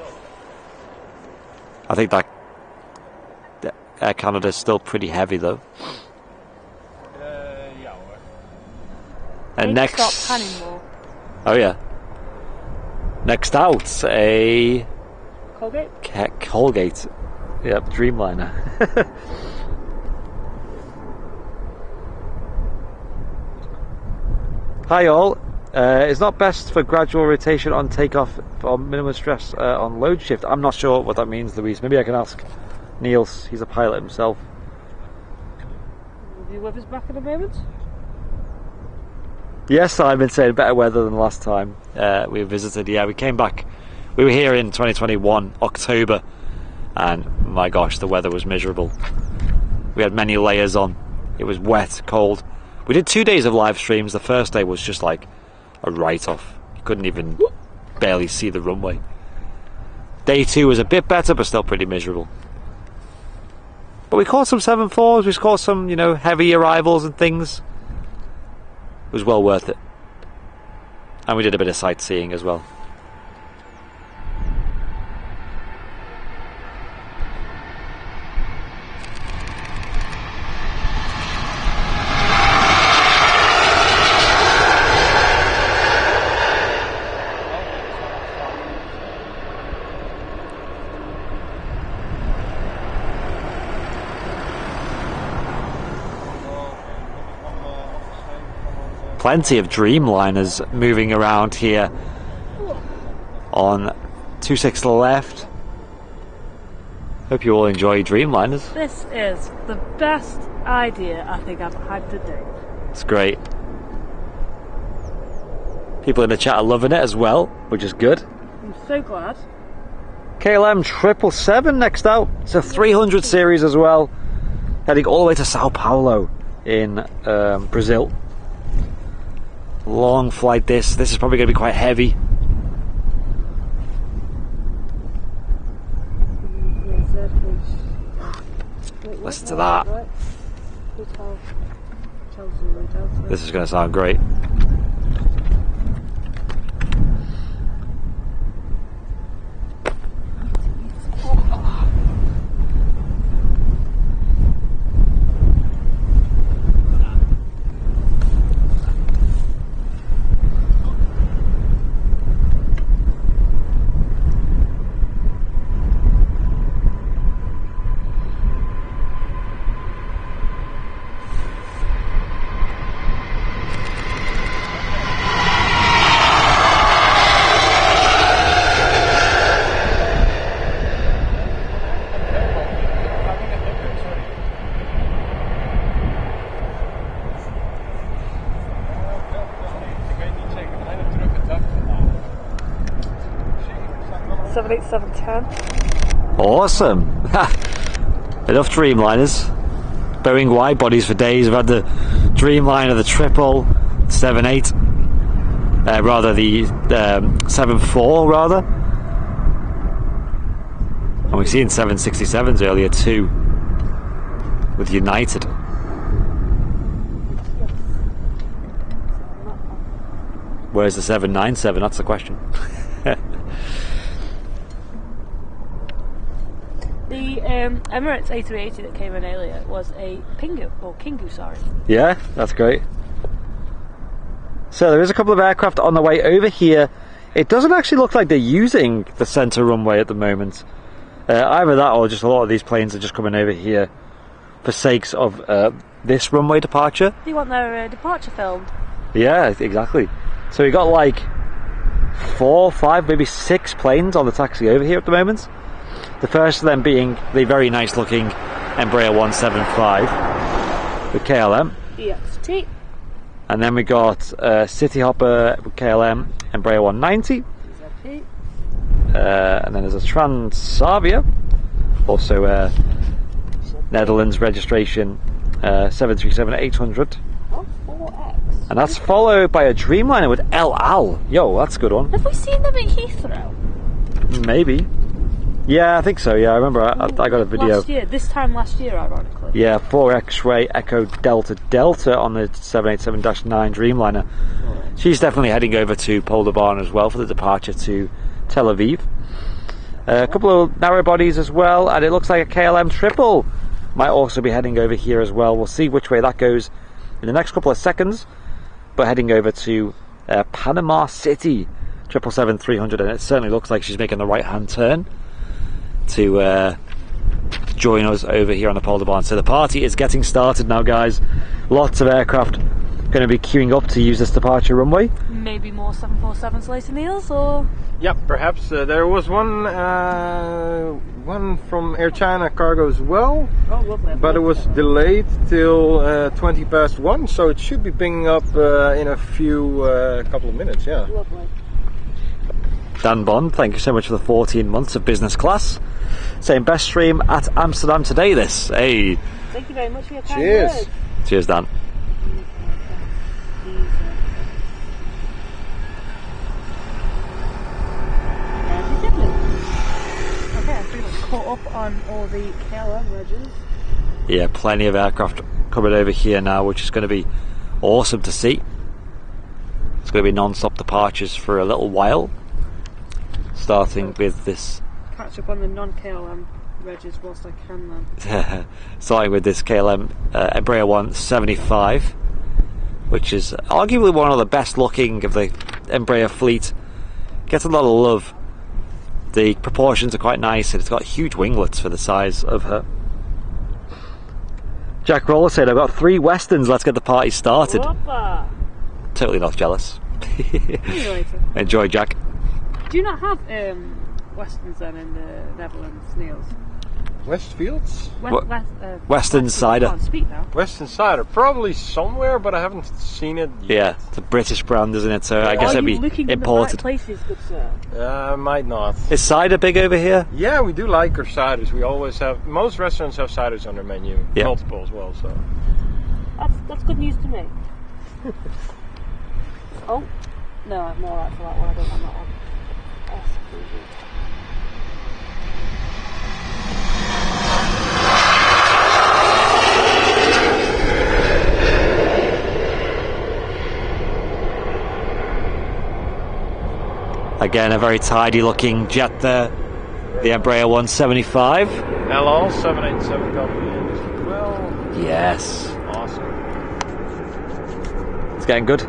S1: I think that Air Canada is still pretty heavy though.
S3: Yeah.
S1: And
S2: Need to
S1: next,
S2: stop panning more.
S1: oh yeah, next out a
S2: Colgate.
S1: Colgate, yep, Dreamliner. Hi all. It's not best for gradual rotation on takeoff for minimum stress on load shift. I'm not sure what that means, Louise. Maybe I can ask Niels. He's a pilot himself.
S2: Will you with us back in a moment?
S1: Yes, I've been saying better weather than last time we visited. Yeah, we came back. We were here in 2021, October, and my gosh, the weather was miserable. We had many layers on. It was wet, cold. We did 2 days of live streams. The first day was just like a write-off. You couldn't even barely see the runway. Day 2 was a bit better, but still pretty miserable. But we caught some 7.4s. We caught some, you know, heavy arrivals and things. It was well worth it. And we did a bit of sightseeing as well. Plenty of Dreamliners moving around here on 26 to the left. Hope you all enjoy Dreamliners.
S2: This is the best idea I think I've had today.
S1: It's great. People in the chat are loving it as well, which is good.
S2: I'm so glad.
S1: KLM 777 next out. It's a 300 series as well. Heading all the way to Sao Paulo in Brazil. Long flight this. This is probably going to be quite heavy. Listen to that. This is going to sound great. Awesome. Enough Dreamliners. Boeing wide bodies for days. We've had the Dreamliner, the 787, rather the 7.4 rather. And we've seen 767s earlier too with United. Where's the 797? That's the question.
S2: The Emirates A380 that came in earlier was a Kingu, sorry.
S1: Yeah, that's great. So there is a couple of aircraft on the way over here. It doesn't actually look like they're using the centre runway at the moment. Either that or just a lot of these planes are just coming over here for sakes of this runway departure.
S2: You want their departure filmed?
S1: Yeah, exactly. So we got like 4, 5, maybe 6 planes on the taxi over here at the moment. The first of them being the very nice looking Embraer 175 with KLM.
S2: EXT.
S1: And then we got City Hopper with KLM Embraer 190.
S2: EZP.
S1: And then there's a Transavia, also Netherlands registration 737-800.
S2: Oh, 4X.
S1: And that's followed by a Dreamliner with El Al. Yo, that's a good one.
S2: Have we seen them at Heathrow?
S1: Maybe. Yeah, I think so. Yeah, I remember. I got a video.
S2: This time last year, ironically.
S1: Yeah, 4 X-ray Echo Delta Delta on the 787-9 Dreamliner. She's definitely heading over to Polar Barn as well for the departure to Tel Aviv. A couple of narrow bodies as well, and it looks like a KLM triple might also be heading over here as well. We'll see which way that goes in the next couple of seconds. But heading over to Panama City 777-300, and it certainly looks like she's making the right-hand turn to join us over here on the Polar Barn. So the party is getting started now, guys. Lots of aircraft going to be queuing up to use this departure runway.
S2: Maybe more 747s later, Niels, or?
S3: Yeah, perhaps. There was one from Air China cargo as well.
S2: Oh, lovely.
S3: But it was delayed till 1:20, so it should be pinging up in a few couple of minutes. Yeah.
S2: Lovely.
S1: Dan Bond, thank you so much for the 14 months of business class. Saying best stream at Amsterdam today. This, hey.
S2: Thank you very much for your kind
S3: Cheers.
S2: words.
S1: Cheers, Dan.
S2: Okay, I'm pretty much caught up on all the KLM wedges.
S1: Yeah, plenty of aircraft coming over here now, which is going to be awesome to see. It's going to be non-stop departures for a little while, starting with this.
S2: Catch up on the non-KLM wedges whilst I can then.
S1: Starting with this KLM Embraer 175, which is arguably one of the best looking of the Embraer fleet. Gets a lot of love. The proportions are quite nice, and it's got huge winglets for the size of her. Jack Roller said, I've got 3 Westerns, let's get the party started.
S2: Whoppa.
S1: Totally not jealous.
S2: See you later.
S1: Enjoy, Jack.
S2: Do you not have Westerns then in the Netherlands, Niels?
S3: Westfields?
S1: Western cider.
S2: I can't speak now.
S3: Western cider, probably somewhere, but I haven't seen it yet.
S1: Yeah, it's a British brand, isn't it? So I guess it'd be
S2: Are you looking
S1: imported.
S2: in the right places, good sir?
S3: Might not.
S1: Is cider big over here?
S3: Yeah, we do like our ciders. We always have. Most restaurants have ciders on their menu.
S1: Yeah.
S3: Multiple as well. So.
S2: That's good news to me. Oh, no, I'm alright for that one. I don't have that one.
S1: Again, a very tidy looking jet there. The Embraer 175.
S3: LL 787 coming in as well.
S1: Yes.
S3: Awesome.
S1: It's getting good.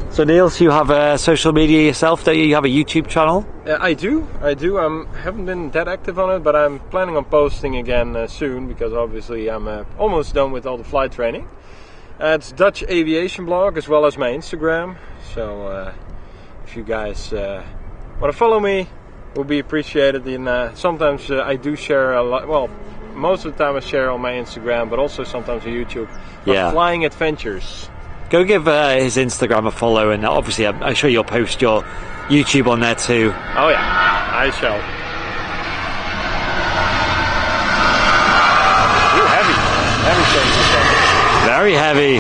S1: So Niels, you have a social media yourself, don't you? You have a YouTube channel?
S3: I do. I haven't been that active on it, but I'm planning on posting again soon, because obviously I'm almost done with all the flight training. It's Dutch aviation blog as well as my Instagram. So if you guys want to follow me, it will be appreciated. And sometimes I do share a lot. Well, most of the time I share on my Instagram, but also sometimes on YouTube.
S1: Yeah.
S3: Flying adventures.
S1: Go give his Instagram a follow, and obviously I'm sure you'll post your YouTube on there too.
S3: Oh yeah, I shall. Ooh, heavy. Heavy things.
S1: Very heavy.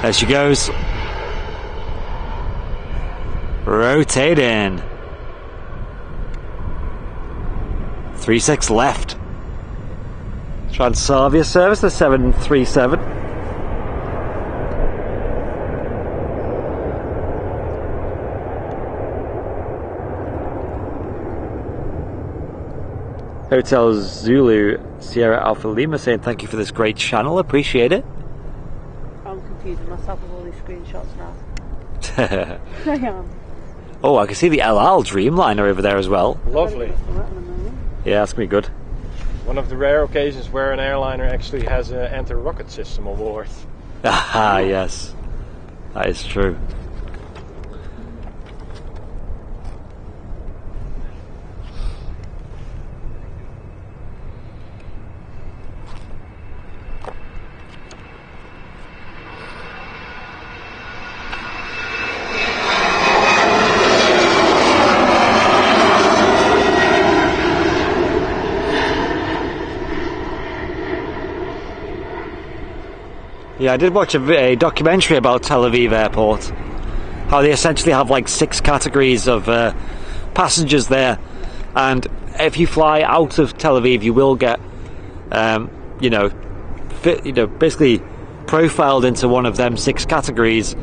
S1: There she goes. Rotating. 36 left. Transavia service, the 737. Hotel Zulu Sierra Alpha Lima saying thank you for this great channel, appreciate it.
S2: I'm confusing myself with all these screenshots now. I am.
S1: Oh, I can see the El Al Dreamliner over there as well.
S3: Lovely.
S1: Yeah, that's gonna be good.
S3: One of the rare occasions where an airliner actually has an anti-rocket system on board.
S1: Ah, yes. That is true. Yeah, I did watch a documentary about Tel Aviv Airport. How they essentially have like 6 categories of passengers there, and if you fly out of Tel Aviv, you will get, basically profiled into one of them 6 categories,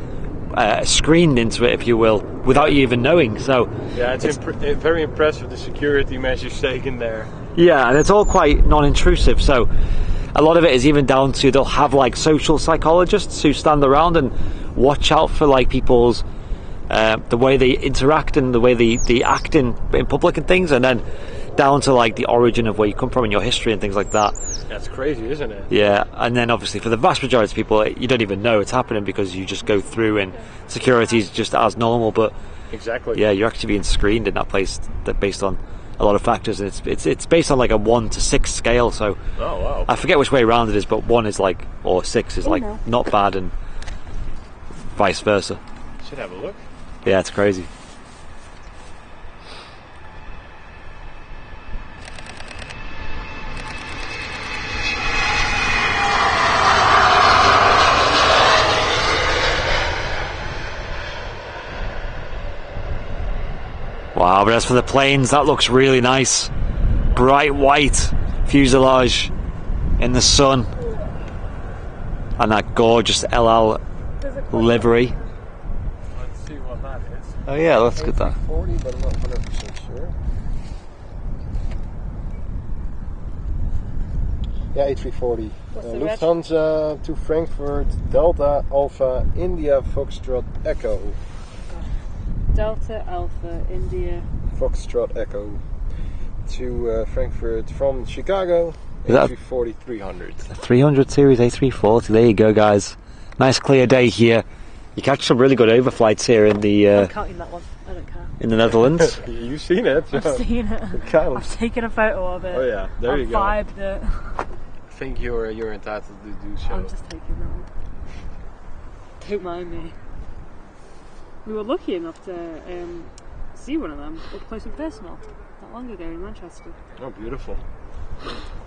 S1: screened into it, if you will, without you even knowing. So
S3: yeah, it's very impressive, the security measures taken there.
S1: Yeah, and it's all quite non-intrusive. So a lot of it is even down to they'll have like social psychologists who stand around and watch out for like people's the way they interact and the way they act in public and things, and then down to like the origin of where you come from and your history and things like that.
S3: That's crazy, isn't it?
S1: Yeah, and then obviously for the vast majority of people, you don't even know it's happening because you just go through and security's just as normal. But
S3: exactly,
S1: yeah, you're actually being screened in that place that based on a lot of factors, and it's based on like a 1 to 6 scale. So
S3: oh wow,
S1: I forget which way around it is, but 1 is like, or 6 is like not bad, and vice versa.
S3: Should have a look.
S1: Yeah, it's crazy. Wow, but as for the planes, that looks really nice. Bright white fuselage in the sun. And that gorgeous LL livery.
S3: Let's see what that is.
S1: Oh yeah, let's get that.
S4: 40, but I'm not 100% sure. Yeah, A340. Lufthansa to Frankfurt, Delta Alpha, India, Foxtrot, Echo.
S2: Delta Alpha India
S4: Foxtrot Echo to Frankfurt from Chicago.
S1: Is that
S4: A340 300.
S1: 300 series A340. There you go, guys. Nice clear day here. You catch some really good overflights here in the
S2: I'm counting that one. I don't care.
S1: in the Netherlands.
S3: You've seen it.
S2: I've seen it. I've taken a photo of it.
S3: Oh yeah, there you go.
S2: Vibed it.
S3: I think you're entitled to do so.
S2: I'm just taking that one. Don't mind me. We were lucky enough to see one of them up close and personal not long ago in Manchester.
S3: Oh, beautiful.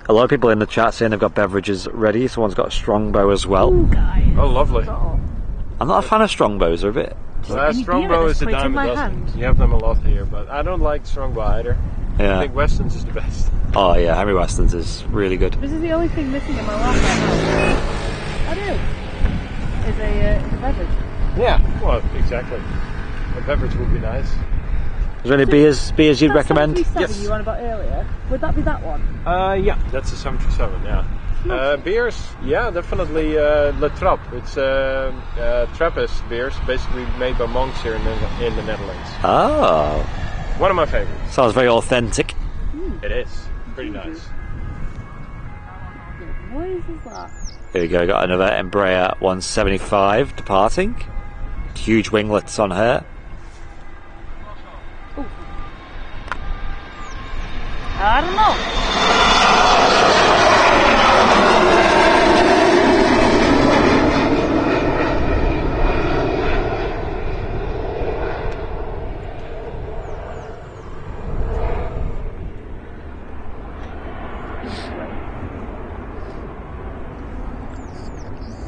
S1: A lot of people in the chat saying they've got beverages ready. Someone's got a strongbow as well.
S2: Ooh, guys.
S3: Oh, lovely.
S1: I'm not a fan of strongbows, they're a bit.
S3: Strongbow is a dime a dozen. You have them a lot here, but I don't like strongbow either.
S1: Yeah.
S3: I think Weston's is the best.
S1: Oh yeah, Henry Weston's is really good.
S2: This is the only thing missing in my life right now. I do. Is a beverage.
S3: Yeah, well, exactly. A beverage would be nice.
S1: Is there any beers you'd recommend?
S3: Yes.
S2: You won about earlier. Would that be that one?
S3: Yeah, that's a 737, yeah. Beers, yeah, definitely Le Trappe. It's Trappist beers, basically made by monks here in the Netherlands.
S1: Oh.
S3: One of my favorites.
S1: Sounds very authentic.
S3: It is. Pretty nice.
S2: What is that?
S1: Here we go, got another Embraer 175 departing. Huge winglets on her.
S2: Ooh. I don't know.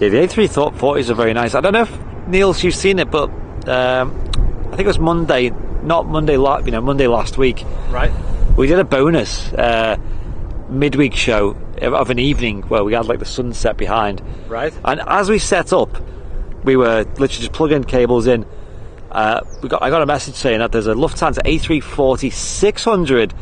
S1: Yeah, the A340s are very nice. I don't know if Niels, you've seen it, but I think it was Monday last week.
S3: Right.
S1: We did a bonus midweek show of an evening where we had like the sunset behind.
S3: Right.
S1: And as we set up, we were literally just plugging cables in. I got a message saying that there's a Lufthansa A340 600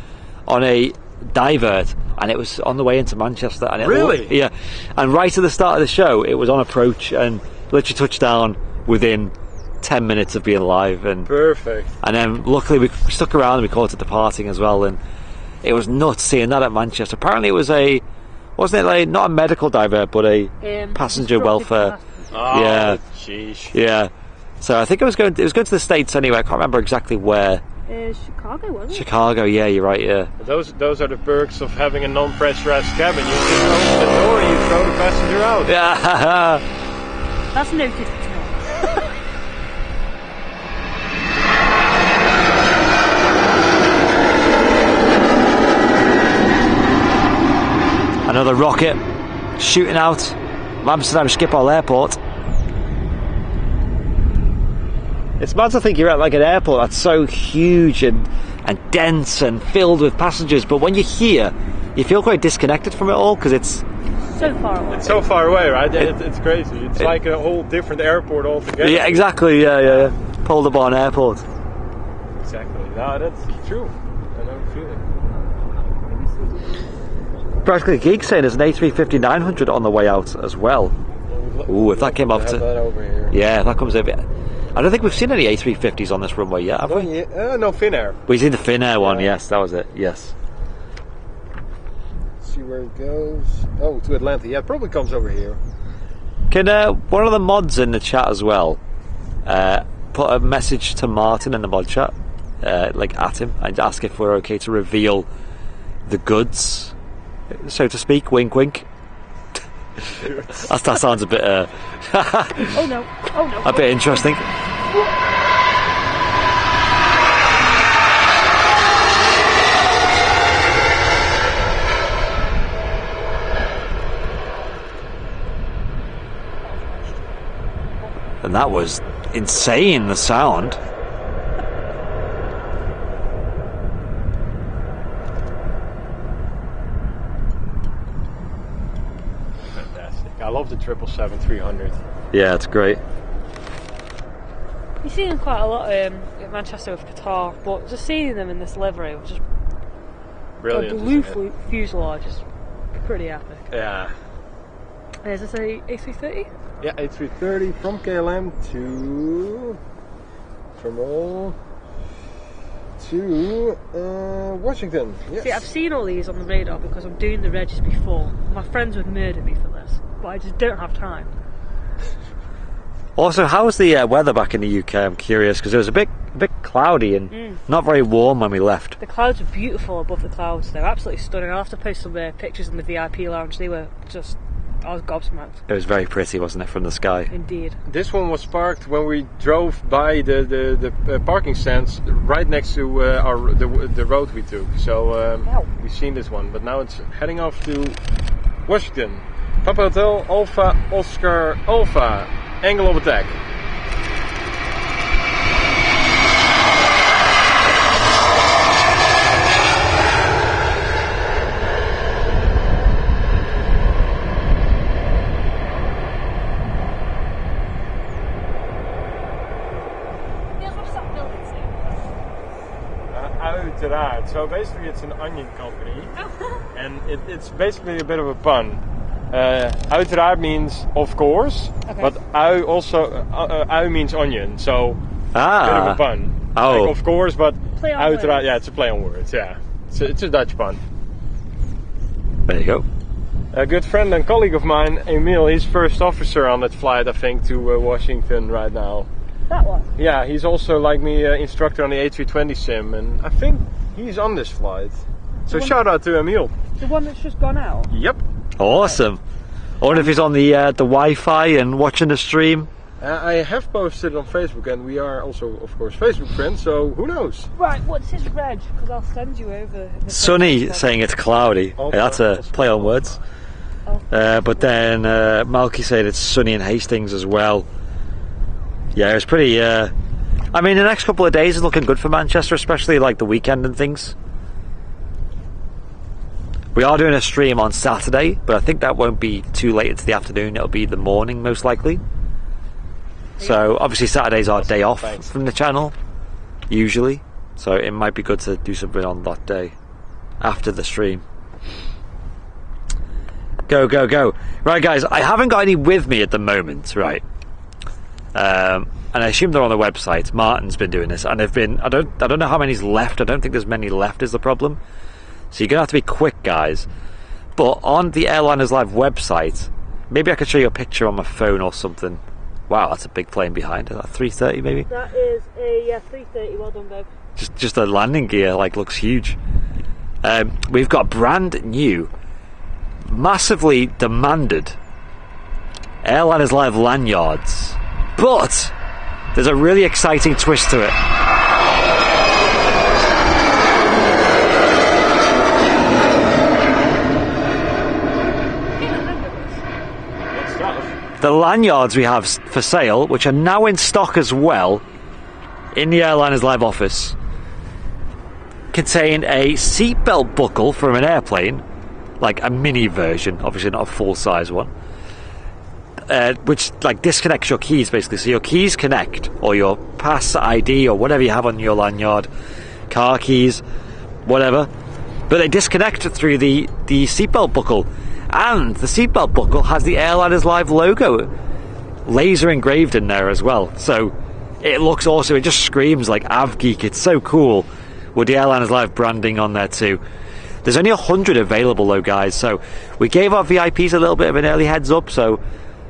S1: on a divert, and it was on the way into Manchester. And
S3: Really?
S1: Yeah. And right at the start of the show, it was on approach and literally touched down within 10 minutes of being live. And
S3: Perfect.
S1: And then luckily we stuck around and we caught it departing as well. And it was nuts seeing that at Manchester. Apparently it was wasn't it like not a medical divert, but a passenger welfare.
S3: Oh,
S1: Yeah.
S3: Jeez.
S1: Yeah. So I think it was going to the States anyway. I can't remember exactly where.
S2: Chicago, wasn't it?
S1: Chicago, yeah, you're right, yeah.
S3: Those are the perks of having a non-pressurized cabin. You just open the door and you throw the passenger out.
S1: Yeah.
S2: That's noted to know.
S1: Another rocket shooting out of Amsterdam Schiphol Airport. It's mad to think you're at like an airport that's so huge and dense and filled with passengers, but when you're here, you feel quite disconnected from it all because it's
S2: So far away.
S3: It's so far away, right? It's crazy. It's like a whole different airport altogether.
S1: yeah, exactly, yeah. Pulled up on airport.
S3: Exactly. No, that's true. I know the feeling.
S1: Practically Geek saying there's an A350-900 on the way out as well. Ooh, if that came up to...
S4: that over here.
S1: Yeah, if that comes over... I don't think we've seen any A350s on this runway yet, have we?
S3: No, Finnair.
S1: We've seen the Finnair one, yes, that was it, yes.
S4: See where it goes.
S3: Oh, to Atlanta. Yeah, it probably comes over here.
S1: Can one of the mods in the chat as well put a message to Martin in the mod chat, like at him, and ask if we're okay to reveal the goods, so to speak, wink wink. that sounds a bit
S2: Oh no.
S1: a bit interesting. And that was insane, the sound.
S3: Fantastic. I love the 777-300.
S1: Yeah, it's great.
S2: You see them quite a lot in Manchester with Qatar, but just seeing them in this livery, which is
S3: Brilliant.
S2: a blue fuselage, is pretty epic.
S3: Yeah.
S2: Is this a A330?
S3: Yeah, A330 from KLM to Washington. Yes.
S2: See, I've seen all these on the radar because I'm doing the regis before. My friends would murder me for this, but I just don't have time.
S1: Also, how was the weather back in the UK? I'm curious because it was a bit cloudy and not very warm when we left.
S2: The clouds are beautiful above the clouds. They're absolutely stunning. I'll have to post some pictures in the VIP lounge. They were just... I was gobsmacked.
S1: It was very pretty, wasn't it, from the sky?
S2: Indeed.
S3: This one was parked when we drove by the parking stands right next to the road we took. So we've seen this one, but now it's heading off to Washington. Papa Hotel Alpha Oscar Alpha. Angle of attack. Uiteraard. So basically it's an onion company. And it's basically a bit of a pun. Uiteraard means of course, but ui also ui means onion, so a bit of a pun.
S1: Oh,
S3: like, of course, but uiteraard,
S2: words.
S3: yeah, it's a play on words. Yeah, it's a Dutch pun.
S1: there you go.
S3: A good friend and colleague of mine, Emil, he's first officer on that flight, I think, to Washington right now.
S2: That one?
S3: Yeah, he's also like me, instructor on the A320 sim, and I think he's on this flight. So shout out to Emil.
S2: The one that's just gone out?
S3: Yep.
S1: Awesome. I wonder if he's on the Wi-Fi and watching the stream.
S3: I have posted it on Facebook, and we are also, of course, Facebook friends, so who knows?
S2: Right, what's his reg? Because I'll send you over.
S1: Sunny saying it's cloudy.
S3: Alpha,
S1: That's a play on words.
S2: Alpha.
S1: But then Malky said it's sunny in Hastings as well. Yeah, it's pretty... I mean, the next couple of days is looking good for Manchester, especially like the weekend and things. We are doing a stream on Saturday, but I think that won't be too late into the afternoon. It'll be the morning, most likely. So, obviously Saturday's our day off from the channel, usually. So it might be good to do something on that day. after the stream. Go, go, go. Right, guys, I haven't got any with me at the moment, right? And I assume they're on the website. Martin's been doing this, and they've been... I don't know how many's left. I don't think there's many left is the problem. So you're going to have to be quick, guys. But on the Airliners Live website, maybe I could show you a picture on my phone or something. Wow, that's a big plane behind it. 330 maybe?
S2: That is a 330. Well done, babe.
S1: Just the landing gear, like, looks huge. We've got brand new, massively demanded Airliners Live lanyards. But there's a really exciting twist to it. The lanyards we have for sale, which are now in stock as well, in the Airliners Live office, contain a seatbelt buckle from an airplane, like a mini version, obviously not a full-size one, which like disconnects your keys basically. So your keys connect, or your pass ID, or whatever you have on your lanyard, car keys, whatever, but they disconnect through the seatbelt buckle. And the seatbelt buckle has the Airliners Live logo laser engraved in there as well. So it looks awesome. It just screams like AvGeek. It's so cool with the Airliners Live branding on there too. There's only 100 available though, guys. So we gave our VIPs a little bit of an early heads up. So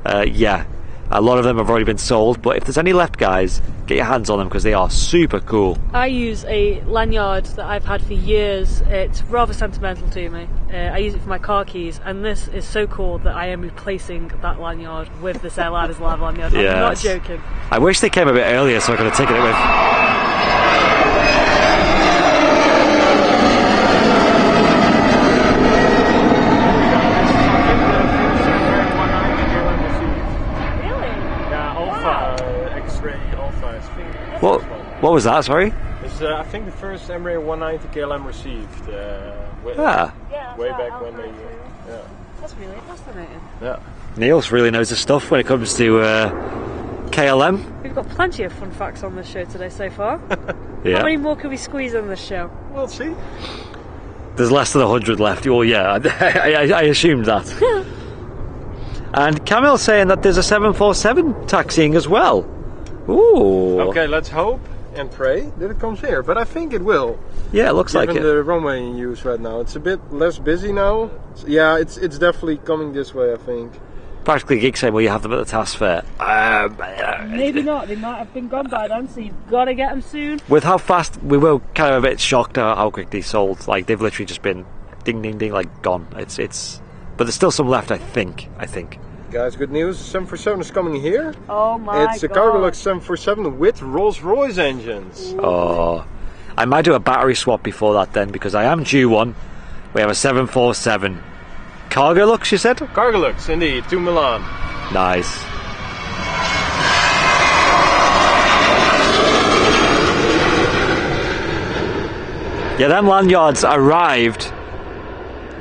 S1: yeah, a lot of them have already been sold. But if there's any left, guys, get your hands on them because they are super cool.
S2: I use a lanyard that I've had for years. It's rather sentimental to me. I use it for my car keys, and this is so cool that I am replacing that lanyard with this Airliners Live lanyard. I'm not joking.
S1: I wish they came a bit earlier so I could have taken it with. What was that, sorry?
S3: It's, I think the first Emirates 190 KLM received way back when they...
S2: That's really fascinating.
S3: Yeah.
S1: Niels really knows his stuff when it comes to KLM.
S2: We've got plenty of fun facts on this show today so far.
S1: Yeah.
S2: How many more can we squeeze in this show?
S3: We'll see.
S1: There's less than 100 left. Well, yeah, I assumed that. And Camille's saying that there's a 747 taxiing as well. Ooh.
S3: Okay, let's hope and pray that it comes here, but I think it will.
S1: Yeah, it looks like it.
S3: Given the runway in use right now, it's a bit less busy now. Yeah, it's definitely coming this way, I think.
S1: Practically Geek saying, well, you have them at the task fair.
S2: Maybe not. They might have been gone by then, so you've got to get them soon.
S1: With how fast, we were kind of a bit shocked at how quick they sold. Like, they've literally just been ding, ding, ding, like, gone. It's, but there's still some left, I think.
S3: Guys, good news. 747 is coming here.
S2: Oh my god.
S3: It's a Cargolux 747 with Rolls-Royce engines.
S1: Oh, I might do a battery swap before that then, because I am due one. We have a 747. Cargolux, you said?
S3: Cargolux, indeed, to Milan.
S1: Nice. Yeah, them lanyards arrived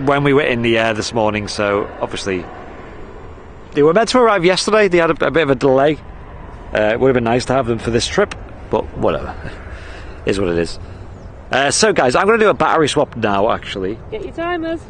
S1: when we were in the air this morning, so obviously they were meant to arrive yesterday. They had a bit of a delay. It would have been nice to have them for this trip, but whatever. Is what it is. So guys, I'm going to do a battery swap now, actually.
S2: Get your timers.